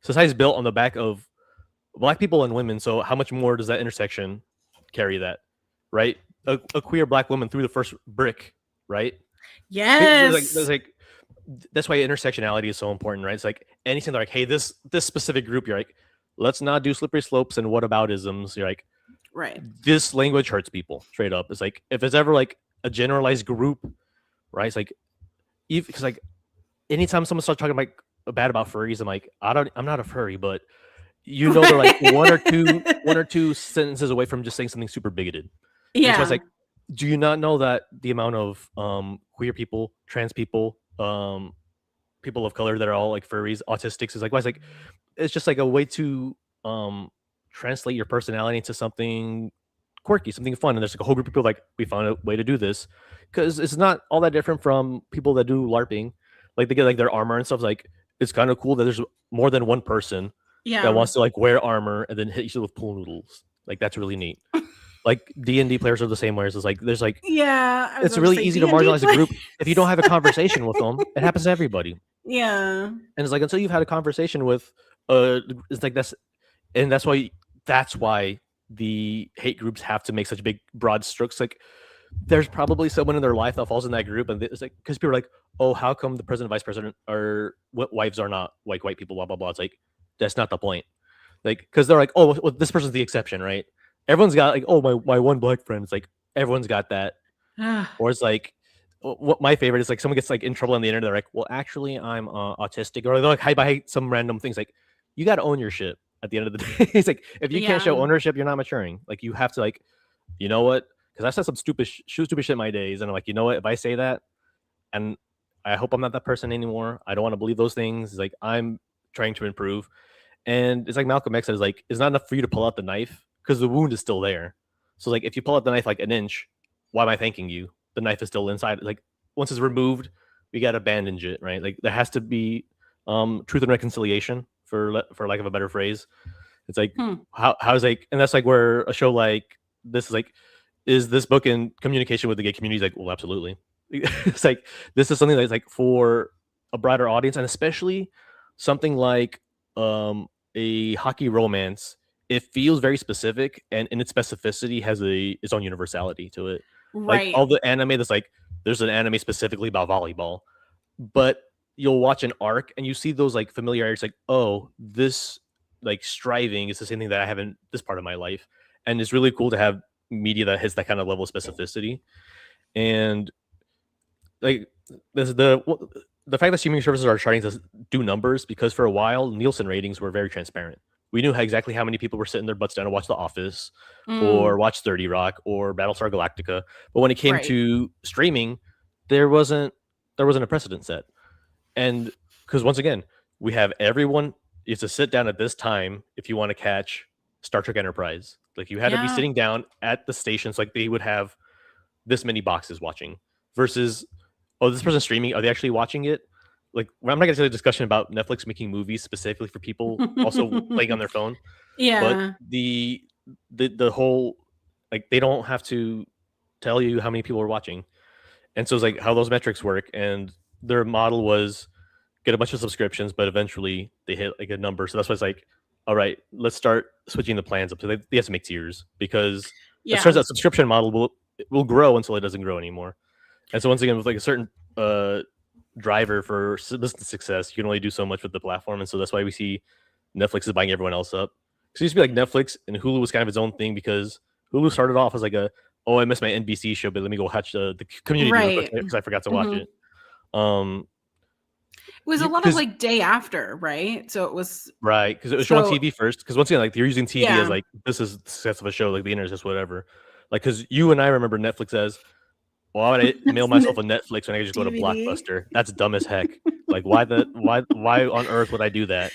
society's built on the back of black people and women. So how much more does that intersection carry that, right? A queer black woman threw the first brick, right? Yes. Like that's why intersectionality is so important, right? It's like anything they're like, hey, this specific group, you're like, let's not do slippery slopes and whataboutisms. You're like, Right. this language hurts people straight up. It's like if it's ever like a generalized group, right? It's like because like anytime someone starts talking like bad about furries, I'm not a furry, but they're like one or two sentences away from just saying something super bigoted. And so it's Yeah. like, do you not know that the amount of queer people, trans people, people of color that are all like furries, autistics is like, why it's like it's just like a way to translate your personality into something quirky, something fun. And there's like a whole group of people like, we found a way to do this, because it's not all that different from people that do LARPing. Like they get like their armor and stuff. Like it's kind of cool that there's more than one person that Yeah. wants to like wear armor and then hit each other with pool noodles. Like that's really neat. Like D&D players are the same way. It's like there's like Yeah. I was it's about to really say easy to D&D marginalize a play. group if you don't have a conversation with them. It happens to everybody. Yeah. And it's like until you've had a conversation with it's like that's why the hate groups have to make such big broad strokes. Like there's probably someone in their life that falls in that group, and it's like because people are like, oh, how come the president, vice president, or what wives are not like white people, blah blah blah. It's like that's not the point. Like because they're like, oh, well, this person's the exception, right? Everyone's got like, oh, my one black friend. It's like everyone's got that. Or it's like what my favorite is like someone gets like in trouble on the internet. They're like, well, actually, I'm autistic, or they're like hype by some random things. Like you got to own your shit at the end of the day. It's like if you can't show Yeah. ownership, you're not maturing. Like you have to like, you know what? Because I said some stupid shit in my days, and I'm like, you know what? If I say that, and I hope I'm not that person anymore. I don't want to believe those things. It's like I'm trying to improve, and it's like Malcolm X says, like it's not enough for you to pull out the knife because the wound is still there. So like if you pull out the knife like an inch, why am I thanking you? The knife is still inside. Like once it's removed, we gotta bandage it, right? Like there has to be truth and reconciliation for lack of a better phrase. It's like Hmm. how's like, and that's like where a show like this is like, is this book in communication with the gay community? Is like, well, absolutely. It's like this is something that's like for a broader audience, and especially something like a hockey romance. It feels very specific, and in its specificity has its own universality to it. Like Right. all the anime, that's like there's an anime specifically about volleyball, but you'll watch an arc and you see those like familiarities, like, oh, this like striving is the same thing that I have in this part of my life. And it's really cool to have media that hits that kind of level of specificity. And like this the fact that streaming services are starting to do numbers, because for a while Nielsen ratings were very transparent. We knew exactly how many people were sitting their butts down to watch The Office or Mm, watch 30 Rock or Battlestar Galactica. But when it came right. to streaming, there wasn't a precedent set. And because once again, we have everyone, you have to sit down at this time if you want to catch Star Trek Enterprise. Like you had to be Yeah. sitting down at the stations, like they would have this many boxes watching, versus, oh, this person's streaming, are they actually watching it? Like I'm not gonna say a discussion about Netflix making movies specifically for people also playing on their phone, but Yeah. the whole, like they don't have to tell you how many people are watching. And so it's like how those metrics work, and their model was get a bunch of subscriptions, but eventually they hit like a number. So that's why it's like, all right, let's start switching the plans up. So they have to make tiers, because it turns Yeah. out subscription model will grow until it doesn't grow anymore. And so once again, with like a certain driver for business success, you can only do so much with the platform. And so that's why we see Netflix is buying everyone else up. Because it used to be like Netflix and Hulu was kind of its own thing, because Hulu started off as like oh, I missed my NBC show, but let me go watch the Community real quick Right. because I forgot to watch Hmm. it. Um, It was a lot of because like day after, right? So it was right, because it was shown on so TV first. Because once again, like they're using TV as yeah. like this is the success of a show, like the internet is just whatever. Like, because you and I remember Netflix as, why would I mail myself a Netflix when I could just go to DVD. Blockbuster? That's dumb as heck. Like, why on earth would I do that?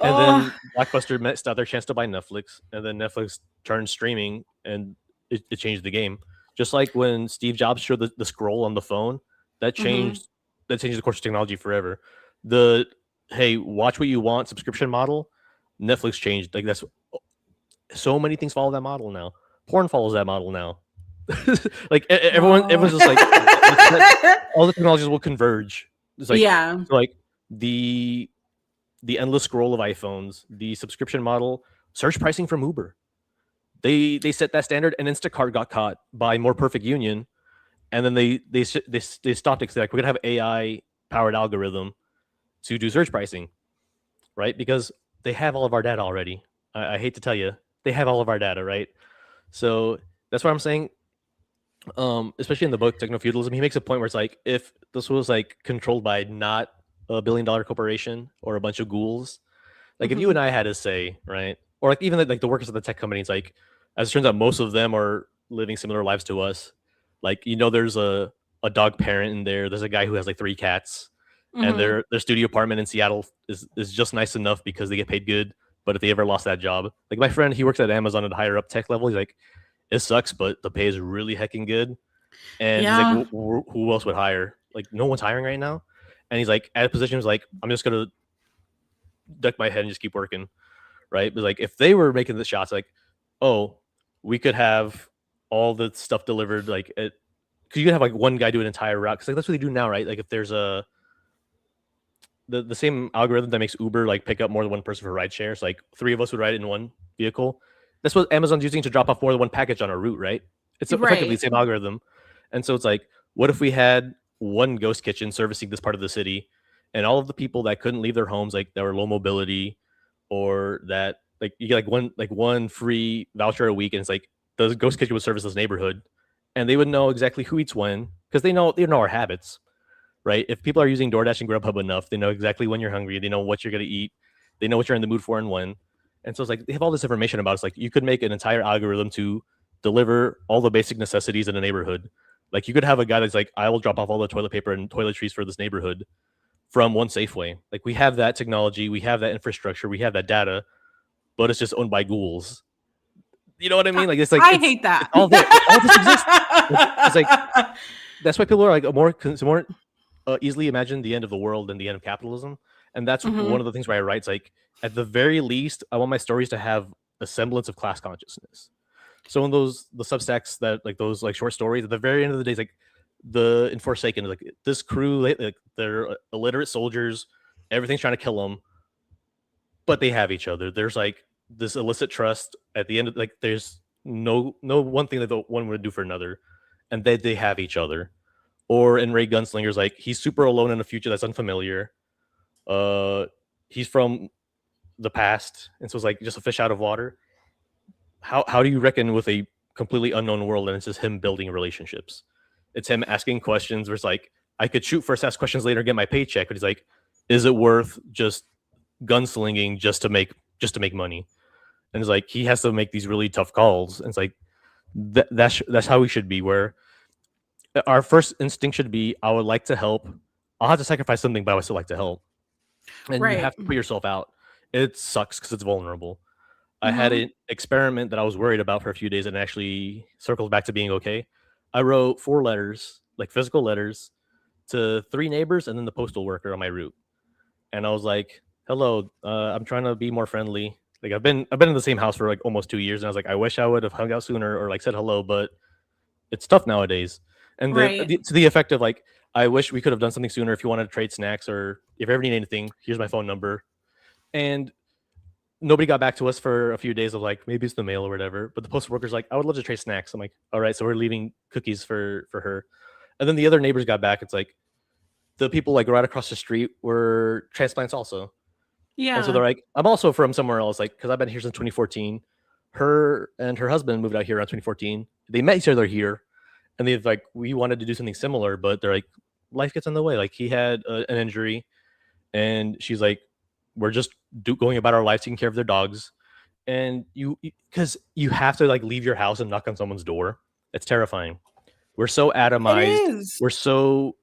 And Oh, then Blockbuster missed out their chance to buy Netflix, and then Netflix turned streaming, and it changed the game. Just like when Steve Jobs showed the scroll on the phone, that hmm changed that changed the course of technology forever. The hey, watch what you want subscription model, Netflix changed. Like that's so many things follow that model now. Porn follows that model now. Like oh. everyone's just like all the technologies will converge. It's like Yeah. so like the the endless scroll of iPhones, the subscription model, search pricing from Uber. They set that standard, and Instacart got caught by More Perfect Union, and then they stopped it. 'Cause they're like, we're gonna have AI powered algorithm to do search pricing, right? Because they have all of our data already. I hate to tell you, they have all of our data, right? So that's why I'm saying, especially in the book Techno Feudalism, he makes a point where it's like, if this was like controlled by not a $1 billion corporation or a bunch of ghouls, like if you hmm and I had a say, right? Or like even like the workers of the tech companies, like as it turns out, most of them are living similar lives to us. Like there's a dog parent in there. There's a guy who has like 3 cats, and hmm their studio apartment in Seattle is just nice enough because they get paid good. But if they ever lost that job, like my friend, he works at Amazon at a higher up tech level. He's like, it sucks, but the pay is really hecking good. And he's like, Yeah. who else would hire? Like no one's hiring right now. And he's like, at a position, he's like, I'm just gonna duck my head and just keep working, right? But like if they were making the shots, like, oh, we could have all the stuff delivered, like, because you could have like one guy do an entire route, because like that's what they do now, right? Like if there's the same algorithm that makes Uber like pick up more than one person for ride shares, like 3 of us would ride in one vehicle. That's what Amazon's using to drop off more than one package on a route, right? It's effectively the Right. same algorithm. And so it's like, what if we had one ghost kitchen servicing this part of the city, and all of the people that couldn't leave their homes, like that were low mobility, or that like you get like one free voucher a week, and it's like the ghost kitchen would service this neighborhood, and they would know exactly who eats when, because they know our habits, right? If people are using DoorDash and Grubhub enough, they know exactly when you're hungry. They know what you're going to eat. They know what you're in the mood for and when. And so it's like they have all this information about us. Like you could make an entire algorithm to deliver all the basic necessities in a neighborhood. Like you could have a guy that's like, I will drop off all the toilet paper and toiletries for this neighborhood from one Safeway. Like we have that technology, we have that infrastructure, we have that data, but it's just owned by ghouls. You know what I I mean? Like it's like I it's hate that. it's all there. All this exists. It's like that's why people are like more easily imagine the end of the world than the end of capitalism. And that's one hmm of the things where I write. It's like, at the very least, I want my stories to have a semblance of class consciousness. So in the substacks that like those like short stories, at the very end of the day, it's like the in Forsaken, like this crew, like they're illiterate soldiers, everything's trying to kill them, but they have each other. There's like this illicit trust at the end of, like there's no one thing that the one would do for another, and they have each other. Or in Ray Gunslinger's, like he's super alone in a future that's unfamiliar. Uh, he's from the past, and so it's like just a fish out of water. How do you reckon with a completely unknown world, and it's just him building relationships? It's him asking questions. Where it's like, I could shoot first, ask questions later, get my paycheck, but he's like, is it worth just gunslinging just to make money? And it's like he has to make these really tough calls. And it's like that's how we should be. Where our first instinct should be, I would like to help. I'll have to sacrifice something, but I would still like to help. And you Right. have to put yourself out. It sucks because it's vulnerable. I had hmm an experiment that I was worried about for a few days, and actually circled back to being okay. I wrote 4 letters, like physical letters, to 3 neighbors and then the postal worker on my route. And I was like, "Hello, I'm trying to be more friendly. Like I've been in the same house for like almost 2 years, and I was like, I wish I would have hung out sooner or like said hello, but it's tough nowadays." And Right. to the effect of like, I wish we could have done something sooner. If you wanted to trade snacks, or if you ever need anything, here's my phone number. And nobody got back to us for a few days of like, maybe it's the mail or whatever. But the postal worker's like, I would love to trade snacks. I'm like, all right, so we're leaving cookies for her. And then the other neighbors got back. It's like the people like right across the street were transplants also. And so Yeah. they're like, I'm also from somewhere else, like, because I've been here since 2014. Her and her husband moved out here around 2014. They met each other here, and they've like, we wanted to do something similar, but they're like, life gets in the way. Like he had an injury, and she's like, we're just going about our life, taking care of their dogs. and because you have to like leave your house and knock on someone's door. It's terrifying. We're so It atomized. is. We're so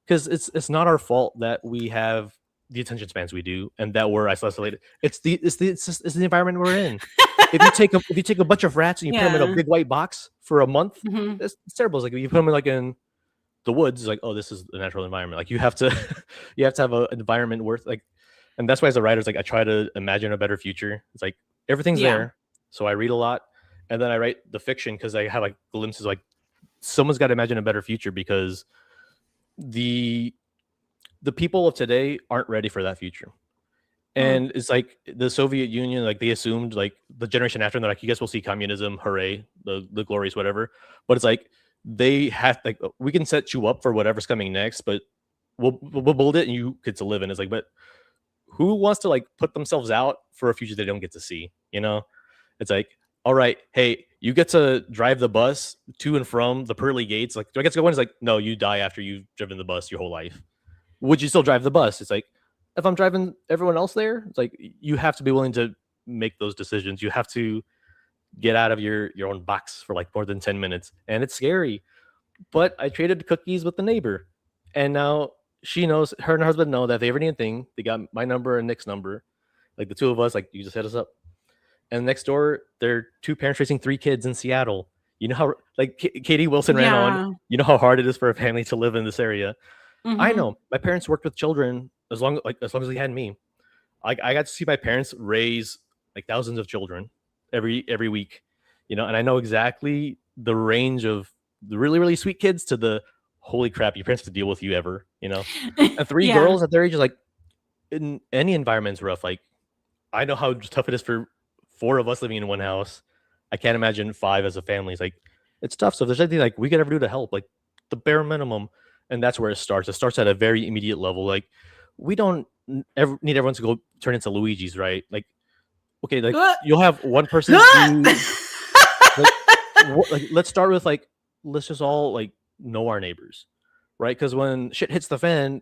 because it's not our fault that we have the attention spans we do and that we're isolated. It's the environment we're in. If you take a bunch of rats and you put them in a Yeah. big white box for a month, Mhm. it's terrible. It's like if you put them in like in the woods, it's like, oh, this is the natural environment. Like you have to you have to have an environment worth like, and that's why as a writer, it's like I try to imagine a better future. It's like everything's Yeah. there, so I read a lot, and then I write the fiction because I have like glimpses like someone's got to imagine a better future because the the people of today aren't ready for that future. Hmm. And it's like the Soviet Union, like they assumed like the generation after, and they're like, you guys will see communism, hooray, the glories, whatever. But it's like they have like we can set you up for whatever's coming next, but we'll build it and you get to live in. It's like, but who wants to like put themselves out for a future they don't get to see? You know, it's like, all right, hey, you get to drive the bus to and from the pearly gates. Like, do I get to go in? It's like, no, you die after you've driven the bus your whole life. Would you still drive the bus? It's like, if I'm driving everyone else there, it's like you have to be willing to make those decisions. You have to get out of your own box for like more than 10 minutes. And it's scary. But I traded cookies with the neighbor. And now she knows her and her husband know that if they ever need anything, they got my number and Nick's number. Like the two of us, like you just hit us up. And next door, they're two parents raising three kids in Seattle. You know how like Katie Wilson ran on. Yeah. You know how hard it is for a family to live in this area. I Mhm. know my parents worked with children as long as they had me. I got to see my parents raise like thousands of children every week, you know, and I know exactly the range of the really sweet kids to the holy crap your parents have to deal with you ever, you know. And three Yeah. girls at their age is like in any environment's rough. Like I know how tough it is for four of us living in one house. I can't imagine five as a family. It's like it's tough. So if there's anything like we could ever do to help, like the bare minimum, and that's where it starts. It starts at a very immediate level. Like we don't ever need everyone to go turn into Luigi's, right? Like okay, like you'll have one person do like like let's start with like let's just all like know our neighbors, right? Because when shit hits the fan,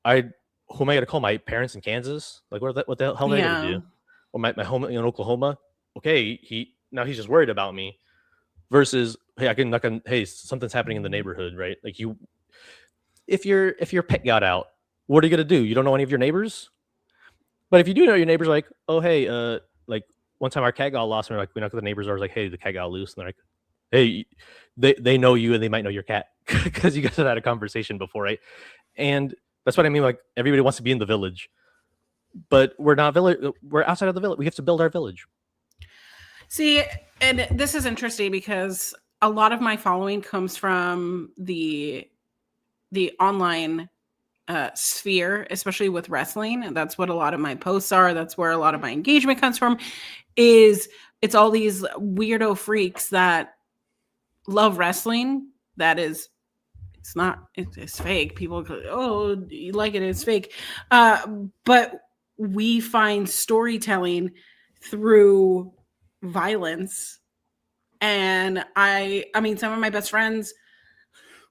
I who am I gonna call? My parents in Kansas? Like what the hell are they gonna Yeah. do? Or my home in Oklahoma? Okay, he's just worried about me. Versus hey, I can knock on hey, something's happening in the neighborhood, right? Like you if your pet got out, what are you gonna do? You don't know any of your neighbors? But if you do know your neighbors, like, oh hey, like one time our cat got lost, and we're like, we knock at the neighbors' doors, like, hey, the cat got loose, and they're like, hey, they know you and they might know your cat because you guys have had a conversation before, right? And that's what I mean. Like everybody wants to be in the village, but we're not village. We're outside of the village. We have to build our village. See, and this is interesting because a lot of my following comes from the online sphere, especially with wrestling. And that's what a lot of my posts are. That's where a lot of my engagement comes from. Is it's all these weirdo freaks that love wrestling. That is, it's fake. People go, oh, you like it? It's fake. But we find storytelling through violence. And I mean, some of my best friends,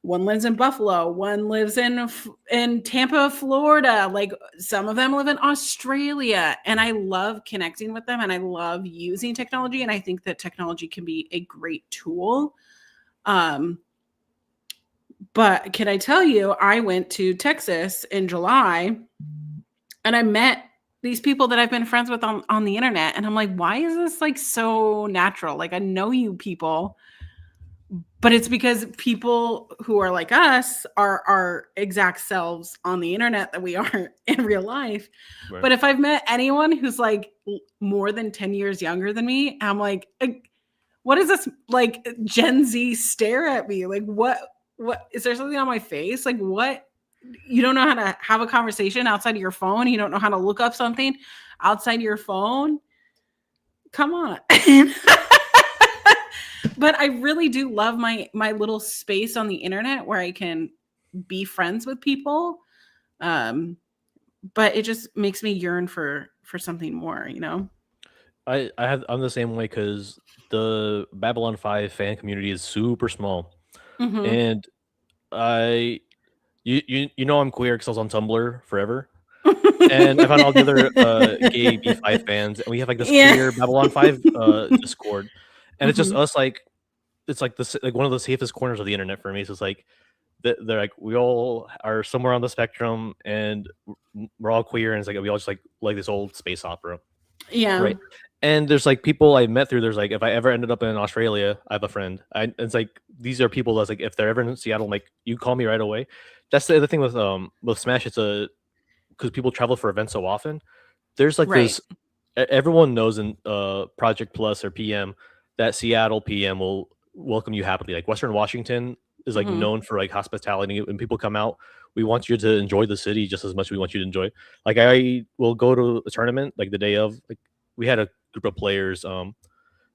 one lives in Buffalo, one lives in Tampa, Florida. Like some of them live in Australia, and I love connecting with them, and I love using technology, and I think that technology can be a great tool. Um, but can I tell you, I went to Texas in July, and I met these people that I've been friends with on the internet, and I'm like, why is this like so natural? Like I know you people, but it's because people who are like us are our exact selves on the internet that we are in real life. Right. But if I've met anyone who's like more than 10 years younger than me, I'm like, what is this like Gen Z stare at me? Like what is there something on my face? Like what, you don't know how to have a conversation outside of your phone? You don't know how to look up something outside your phone? Come on. But I really do love my little space on the internet where I can be friends with people. Um, but it just makes me yearn for something more, you know? I'm the same way because the Babylon 5 fan community is super small, Hmm. and I you know I'm queer because I was on Tumblr forever. and I found all the other gay B5 fans, and we have like this Yeah. queer Babylon 5 Discord, and it's just Mhm. us like it's like this like one of the safest corners of the internet for me. So it's like they're like we all are somewhere on the spectrum, and we're all queer, and it's like we all just like this old space opera, Yeah. right? And there's like people I met through. There's like if I ever ended up in Australia, I have a friend. It's like these are people that's like if they're ever in Seattle, like you call me right away. That's the other thing with Smash. It's a because people travel for events so often. There's like Right. this everyone knows in Project Plus or PM that Seattle PM will welcome you happily. Like Western Washington is like Mhm. known for like hospitality. When people come out, we want you to enjoy the city just as much as we want you to enjoy. Like I will go to a tournament like the day of. Like we had a group of players.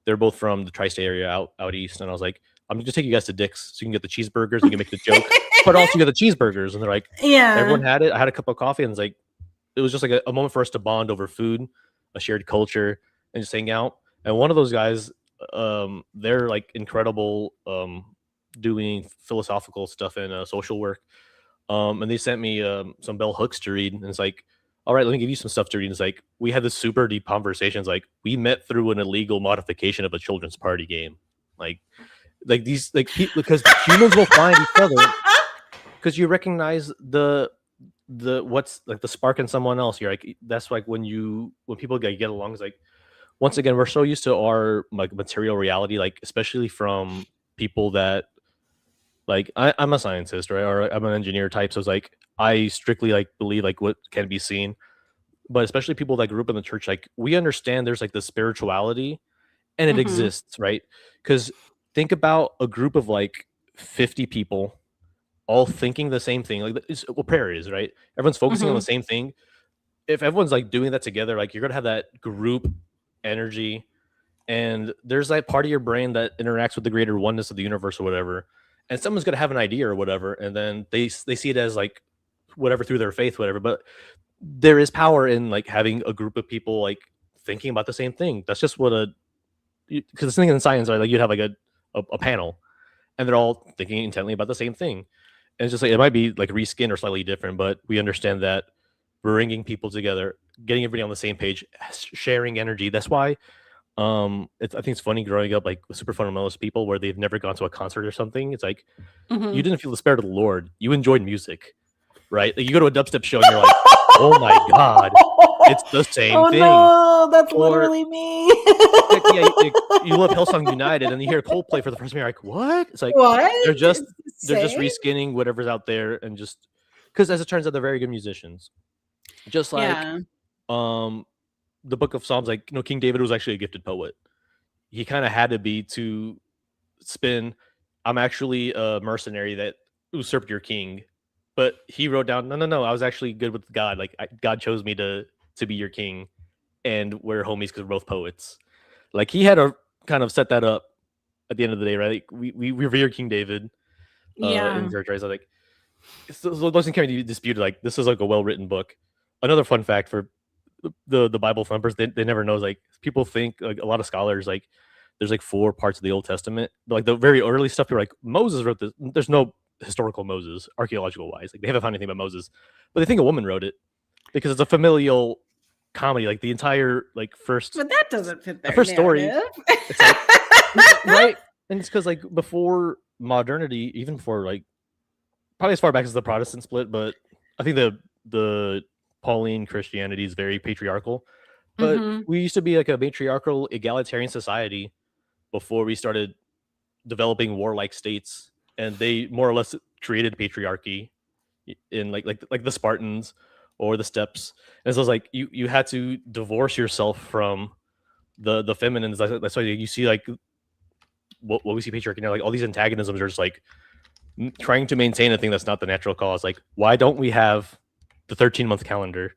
They're both from the tri-state area out east, and I was like, I'm just take you guys to Dick's so you can get the cheeseburgers. You can make the joke, but also you get the cheeseburgers. And they're like, Yeah. everyone had it. I had a cup of coffee, and it's like it was just like a moment for us to bond over food, a shared culture, and just hang out. And one of those guys, they're like incredible, doing philosophical stuff in social work. And they sent me some bell hooks to read, and it's like, all right, let me give you some stuff to read. And it's like we had this super deep conversations. Like we met through an illegal modification of a children's party game. Like these people because humans will find each other because you recognize the what's like the spark in someone else. You're like that's like when people get along. It's like once again we're so used to our like material reality, like especially from people that like I'm a scientist, right, or I'm an engineer type. So it's like I strictly like believe like what can be seen, but especially people that grew up in the church, like we understand there's like the spirituality and it Mhm. exists, right? Because think about a group of like 50 people all thinking the same thing. Like it's what prayer is, right? Everyone's focusing on the Mhm. same thing. If everyone's like doing that together, like you're gonna have that group energy, and there's that part of your brain that interacts with the greater oneness of the universe or whatever. And someone's gonna have an idea or whatever, and then they see it as like whatever through their faith, whatever. But there is power in like having a group of people like thinking about the same thing. That's just what a because it's something in science, right? Like you'd have like a panel, and they're all thinking intently about the same thing. And it's just like it might be like reskin or slightly different, but we understand that bringing people together, getting everybody on the same page, sharing energy. That's why I think it's funny growing up like with super fundamentalist people where they've never gone to a concert or something. It's like you Mhm. didn't feel the spirit of the Lord. You enjoyed music, right? Like, you go to a dubstep show and you're like, oh my god, it's the same Oh thing. no, that's Or literally me. like yeah, you love Hillsong United and you hear Coldplay for the first time. You're like, what? It's like What? they're just It's the they're just same? reskinning whatever's out there and just because as it turns out they're very good musicians. Just like Yeah. um the Book of Psalms, like King David was actually a gifted poet. He kind of had to be to spin. I'm actually a mercenary that usurped your king, but he wrote down, no, no, no. I was actually good with God. Like God chose me to be your king, and we're homies because we're both poets. Like he had to kind of set that up at the end of the day, right? Like, we revere King David in Yeah. church, right? So like, so those things can't be disputed. Like this is like a well written book. Another fun fact for the Bible thumpers, they never know. Like people think like a lot of scholars like there's like four parts of the Old Testament. Like the very early stuff, people are like Moses wrote this. There's no historical Moses, archaeological wise. Like they haven't found anything about Moses, but they think a woman wrote it because it's a familial comedy. Like the entire like But that doesn't fit the their first story, narrative. it's like right, and it's because like before modernity, even before like probably as far back as the Protestant split, but I think the Pauline Christianity is very patriarchal. But Mhm. we used to be like a matriarchal, egalitarian society before we started developing warlike states, and they more or less created patriarchy in like the Spartans or the steppes. And so it's like you had to divorce yourself from the feminines. That's why you see like what we see patriarchy now. Like all these antagonisms are just like trying to maintain a thing that's not the natural cause. Like why don't we have the 13-month calendar?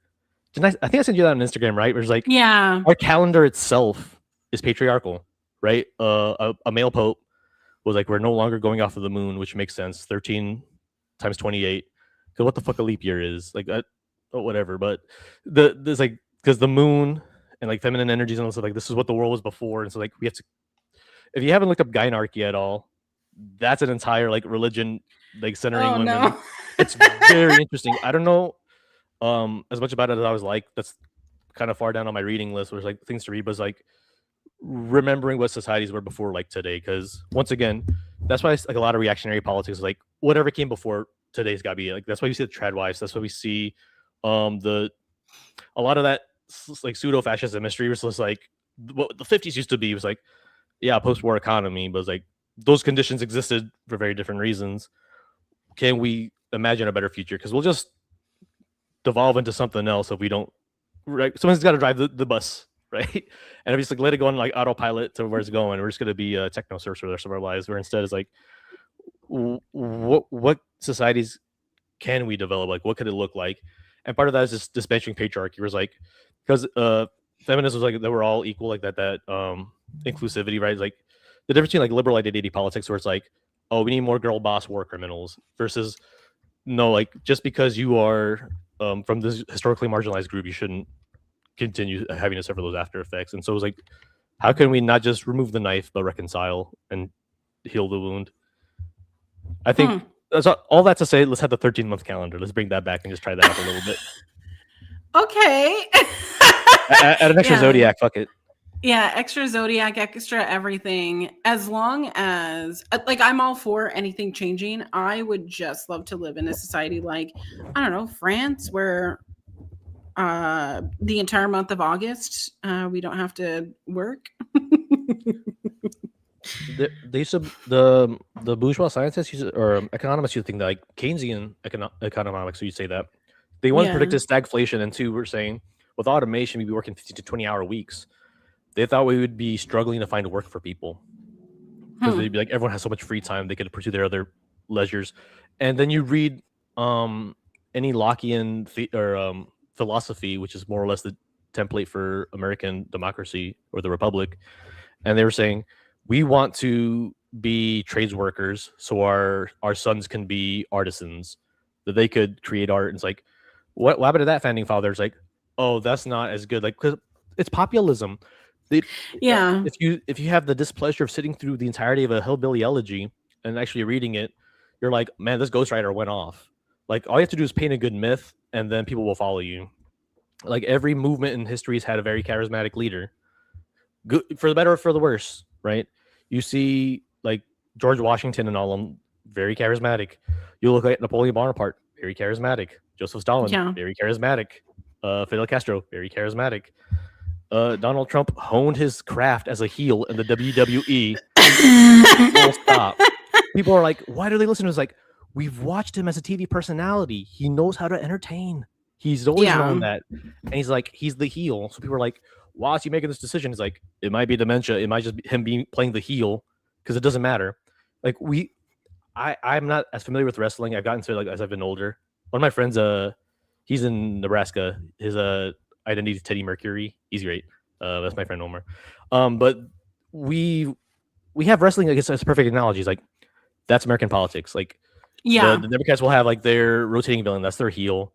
Didn't I think I sent you that on Instagram, right? Where it's like Yeah. our calendar itself is patriarchal, right? A male pope was like, we're no longer going off of the moon, which makes sense. 13 times 28. Because what the fuck a leap year is? Like, whatever. But there's like, because the moon and like feminine energies and all stuff, like, this is what the world was before. And so, like, we have to, if you haven't looked up gynarchy at all, that's an entire like religion, like centering Oh women. no. It's very interesting. I don't know As much about it as I was like, that's kind of far down on my reading list, was like things to read, was like remembering what societies were before like today. Because once again, that's why it's like a lot of reactionary politics, like whatever came before today's got to be like, that's why you see the trad wives, that's why we see the a lot of that like pseudo fascism mystery was just like what the 50s used to be, was like, yeah, post-war economy, but it's like those conditions existed for very different reasons. Can we imagine a better future? Because we'll just devolve into something else if we don't, right? Someone's got to drive the bus, right? And if we just like let it go on like autopilot to where it's going, we're just going to be a techno source for the rest of our lives. Where instead it's like, what societies can we develop? Like, what could it look like? And part of that is just dispensing patriarchy. Was like, because feminism was like they were all equal, like that inclusivity, right? Like the difference between like liberal identity politics, where it's like, oh, we need more girl boss war criminals, versus no, like just because you are from this historically marginalized group, you shouldn't continue having to suffer those after effects. And so it was like, how can we not just remove the knife but reconcile and heal the wound? I think that's all that to say. Let's have the 13-month calendar. Let's bring that back and just try that out a little bit. Okay. Add an extra zodiac. Fuck it. Yeah, extra zodiac, extra everything. As long as, like, I'm all for anything changing. I would just love to live in a society like, I don't know, France, where the entire month of August we don't have to work. They used to, the bourgeois scientists used to, or economists used to think that like Keynesian economics, so you'd say that they one predicted stagflation, and two were saying with automation we'd be working 50 to 20-hour weeks. They thought we would be struggling to find work for people because they'd be like, everyone has so much free time, they could pursue their other leisures. And then you read any Lockean philosophy, which is more or less the template for American democracy or the republic, and they were saying we want to be trades workers so our sons can be artisans, that they could create art. And it's like, what happened to that founding father? It's like, oh, that's not as good, like, because it's populism. If you have the displeasure of sitting through the entirety of a hillbilly elegy and actually reading it, you're like, man, this ghostwriter went off. Like, all you have to do is paint a good myth and then people will follow you. Like, every movement in history has had a very charismatic leader, good for the better or for the worse, right? You see like George Washington and all of them, very charismatic. You look at Napoleon Bonaparte, very charismatic. Joseph Stalin, very charismatic. Fidel Castro, very charismatic. Donald Trump honed his craft as a heel in the WWE. Full stop. People are like, why do they listen to him? It's like, we've watched him as a TV personality. He knows how to entertain. He's always known that. And he's like, he's the heel. So people are like, why is he making this decision? It's like, it might be dementia. It might just be him playing the heel, because it doesn't matter. Like, I'm not as familiar with wrestling. I've gotten to it like as I've been older. One of my friends, he's in Nebraska. His identity is Teddy Mercury. He's great. That's my friend Omar. But we have wrestling. I guess that's a perfect analogy. It's like, that's American politics. Like, the Democrats will have like their rotating villain. That's their heel.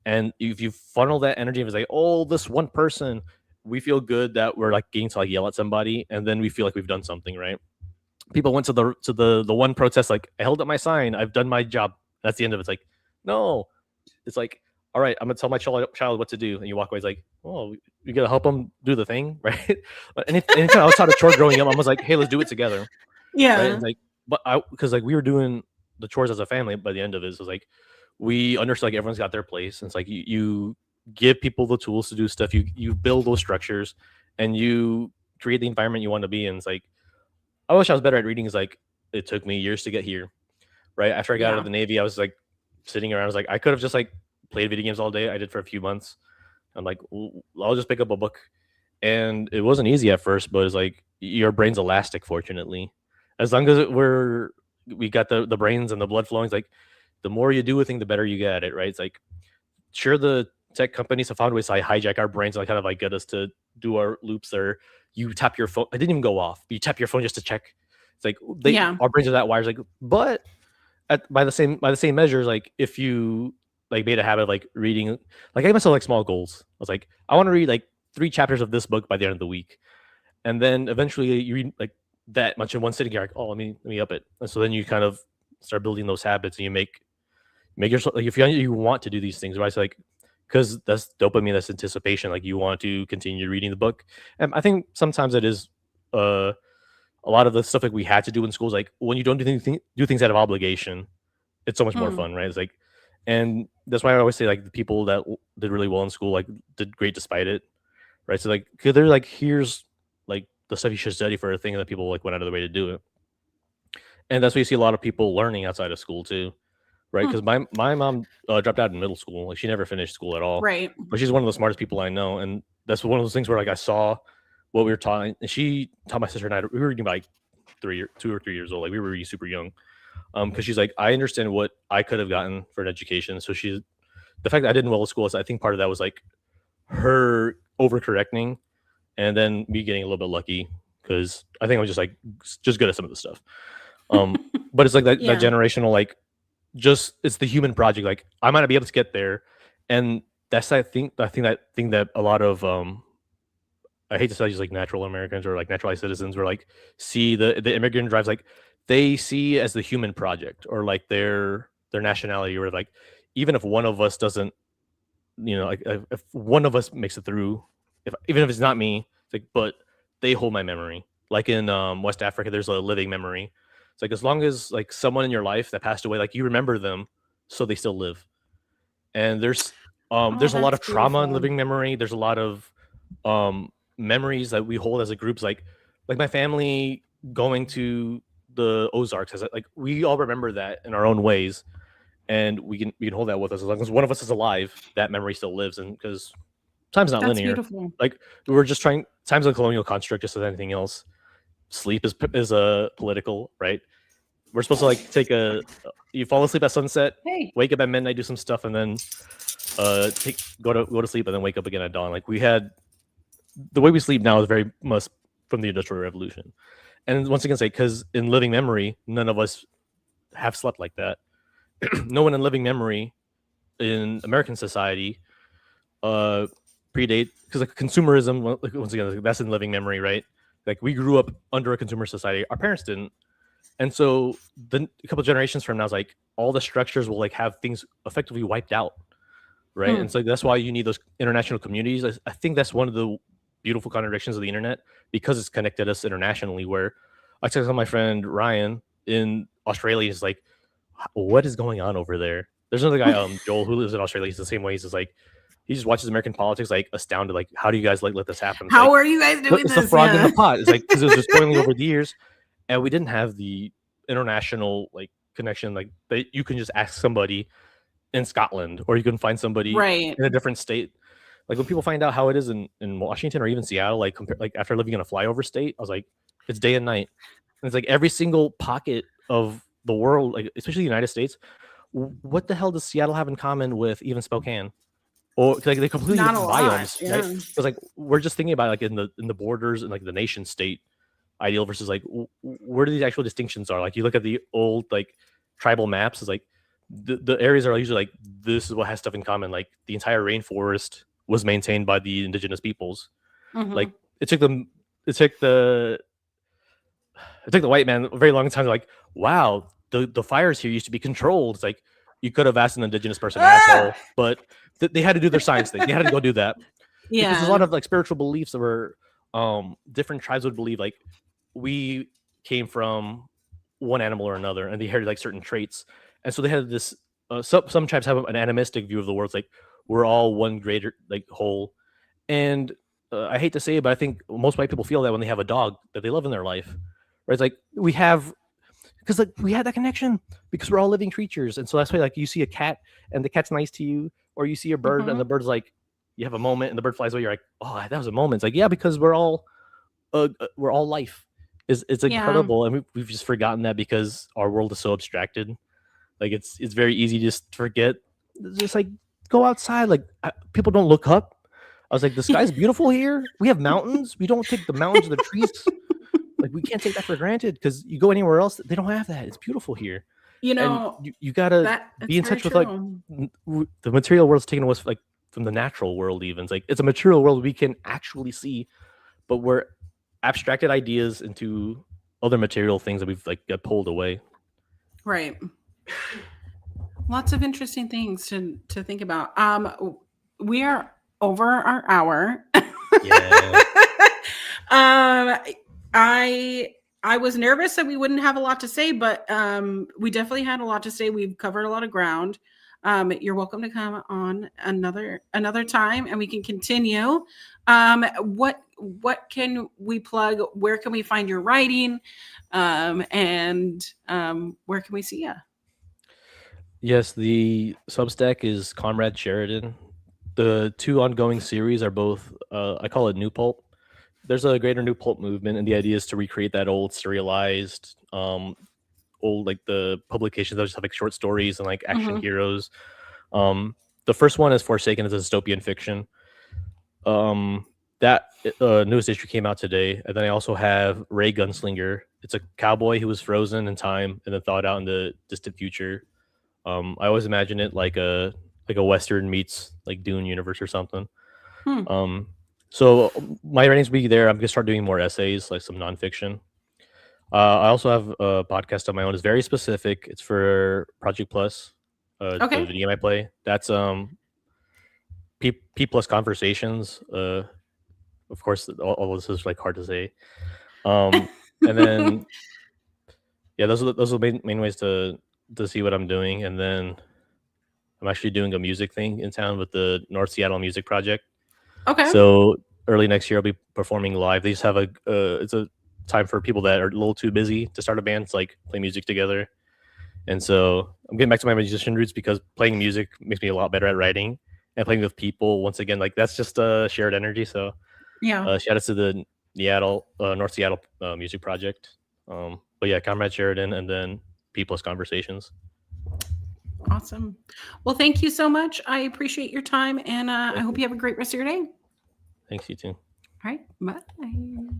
And if you funnel that energy, it's like, oh, this one person, we feel good that we're like getting to like yell at somebody, and then we feel like we've done something, right? People went to the one protest, like, I held up my sign, I've done my job. That's the end of it. It's like, no. It's like, all right, I'm gonna tell my child what to do, and you walk away. It's like, oh, you gotta help them do the thing, right? But anytime I was taught a chore growing up, I was like, hey, let's do it together. Yeah. Right? It's like, but because like we were doing the chores as a family. By the end of it, it was like we understood like everyone's got their place. And it's like you give people the tools to do stuff. You build those structures, and you create the environment you want to be in. It's like, I wish I was better at reading. Is like, it took me years to get here. Right after I got out of the Navy, I was like sitting around. I was like, I could have just like played video games all day. I did for a few months. I'm like, I'll just pick up a book. And it wasn't easy at first, but it's like your brain's elastic, fortunately. As long as we got the brains and the blood flowing, it's like the more you do a thing, the better you get at it, right? It's like, sure, the tech companies have found ways to hijack our brains, like kind of like get us to do our loops, or you tap your phone. I didn't even go off, but you tap your phone just to check. It's like our brains are that wired. Like, but by the same measures, like if you like made a habit of like reading, like I gave myself like small goals. I was like, I want to read like 3 chapters of this book by the end of the week, and then eventually you read like that much in one sitting. You're like, oh, let me up it. And so then you kind of start building those habits, and you make yourself like, if you want to do these things, right? So like because that's dopamine, that's anticipation. Like you want to continue reading the book. And I think sometimes it is uh, a lot of the stuff like we had to do in schools. Like when you don't do things out of obligation, it's so much more Hmm. fun, right? It's like, and that's why I always say like the people that did really well in school like did great despite it, right? So like 'cause they're like, here's like the stuff you should study for a thing that people like went out of the way to do it, and that's why you see a lot of people learning outside of school too, right? Hmm. Because my mom dropped out in middle school, like she never finished school at all, Right. but she's one of the smartest people I know, and that's one of those things where like I saw what we were taught, and she taught my sister and I. We were reading about like 2 or 3 years old, like we were really super young. Because she's like, I understand what I could have gotten for an education. So she's the fact that I did well at school is I think part of that was like her overcorrecting and then me getting a little bit lucky because I think I was just like just good at some of the stuff. Um, but it's like that Yeah. generational like just it's the human project. Like I might not be able to get there, and that's I think that thing that a lot of I hate to say just like natural Americans or like naturalized citizens were like see the immigrant drives like they see as the human project or like their nationality or like even if one of us doesn't like if one of us makes it through if even if it's not me it's like but they hold my memory like in West Africa there's a living memory. It's like as long as like someone in your life that passed away like you remember them so they still live, and Oh, there's a lot that's of trauma in beautiful. living memory. There's a lot of memories that we hold as a group. Like my family going to the Ozarks as like we all remember that in our own ways, and we can hold that with us as long as one of us is alive. That memory still lives, and because time's not That's linear. beautiful. Like we're just trying. Time's a colonial construct, just as anything else. Sleep is a political, right? We're supposed to like take a you fall asleep at sunset, Hey. wake up at midnight, do some stuff, and then go to sleep and then wake up again at dawn. Like we had the way we sleep now is very much from the Industrial Revolution. And once again, say because in living memory, none of us have slept like that. No one in living memory in American society uh predate because like consumerism. Like, once again, that's in living memory, right? Like we grew up under a consumer society. Our parents didn't, and so then a couple generations from now, it's like all the structures will like have things effectively wiped out, right? Hmm. And so that's why you need those international communities. I think that's one of the beautiful contradictions of the internet because it's connected us internationally. Where I talked to my friend Ryan in Australia, is like, what is going on over there? There's another guy, Joel, who lives in Australia. He's the same way. He's just like, he just watches American politics, like astounded, like, how do you guys like let this happen? It's How like, are you guys doing it's the this? frog in Yeah. the pot. It's like because it was just boiling over the years, and we didn't have the international like connection, like that you can just ask somebody in Scotland, or you can find somebody Right. in a different state. Like when people find out how it is in Washington or even Seattle, like like after living in a flyover state, I was like, it's day and night. And it's like every single pocket of the world, like especially the United States. What the hell does Seattle have in common with even Spokane? Or like they completely Not a different lot. biomes, right? Yeah. Because like we're just thinking about like in the borders and like the nation state ideal versus like where do these actual distinctions are. Like you look at the old like tribal maps, is like the areas are usually like this is what has stuff in common. Like the entire rainforest was maintained by the indigenous peoples. Hmm. Like it took them it took the it took the white man a very long time to like, wow, the fires here used to be controlled. It's like you could have asked an indigenous person, Ah! asshole, but they had to do their science thing. They had to go do that because there's a Yeah. lot of like spiritual beliefs that were different tribes would believe like we came from one animal or another and they inherited like certain traits, and so they had this some tribes have an animistic view of the world. It's like we're all one greater like whole, and I hate to say it, but I think most white people feel that when they have a dog that they love in their life, right? It's like we have because like we had that connection because we're all living creatures, and so that's why like you see a cat and the cat's nice to you, or you see a bird and the Hmm. bird's like you have a moment and the bird flies away. You're like, oh, that was a moment. It's like yeah, because we're all life. It's Yeah. incredible, and we've just forgotten that because our world is so abstracted. Like it's very easy just to forget. Just like go outside. Like people don't look up. I was like, the sky's beautiful here. We have mountains. We don't take the mountains or the trees. Like we can't take that for granted because you go anywhere else, they don't have that. It's beautiful here, You and know, you gotta that be it's in very touch with like true. the material world's taken away like from the natural world. Even it's like it's a material world we can actually see, but we're abstracted ideas into other material things that we've like got pulled away. Right. Lots of interesting things to think about. we are over our hour. Yeah. um, I I was nervous that we wouldn't have a lot to say, but we definitely had a lot to say. We've covered a lot of ground. You're welcome to come on another time, and we can continue. What can we plug? Where can we find your writing? And where can we see you? Yes, the Substack is Comrade Sheridan. The two ongoing series are both, I call it New Pulp. There's a greater New Pulp movement, and the idea is to recreate that old serialized, old like the publications that just have like short stories and like action Mm-hmm. heroes. Um, the first one is Forsaken, as a dystopian fiction. Um, that newest issue came out today, and then I also have Ray Gunslinger. It's a cowboy who was frozen in time and then thawed out in the distant future. I always imagine it like a Western meets like Dune universe or something. Hmm. Um, so my writings will be there. I'm gonna start doing more essays, like some nonfiction. I also have a podcast of my own. It's very specific. It's for Project Plus, the Okay. video game I play. That's P plus conversations. Of course, all this is like hard to say. Um, and then yeah, those are the main ways to see what I'm doing. And then I'm actually doing a music thing in town with the North Seattle Music Project. Okay. So early next year, I'll be performing live. They just have it's a time for people that are a little too busy to start a band to like play music together. And so I'm getting back to my musician roots because playing music makes me a lot better at writing, and playing with people once again, like that's just a shared energy. So Yeah. shout out to the North Seattle Music Project. But yeah, Comrade Sheridan, and then P plus Conversations. Awesome. Well, thank you so much. I appreciate your time, and I Thank hope you. you have a great rest of your day. All Thanks, you too. right. Bye.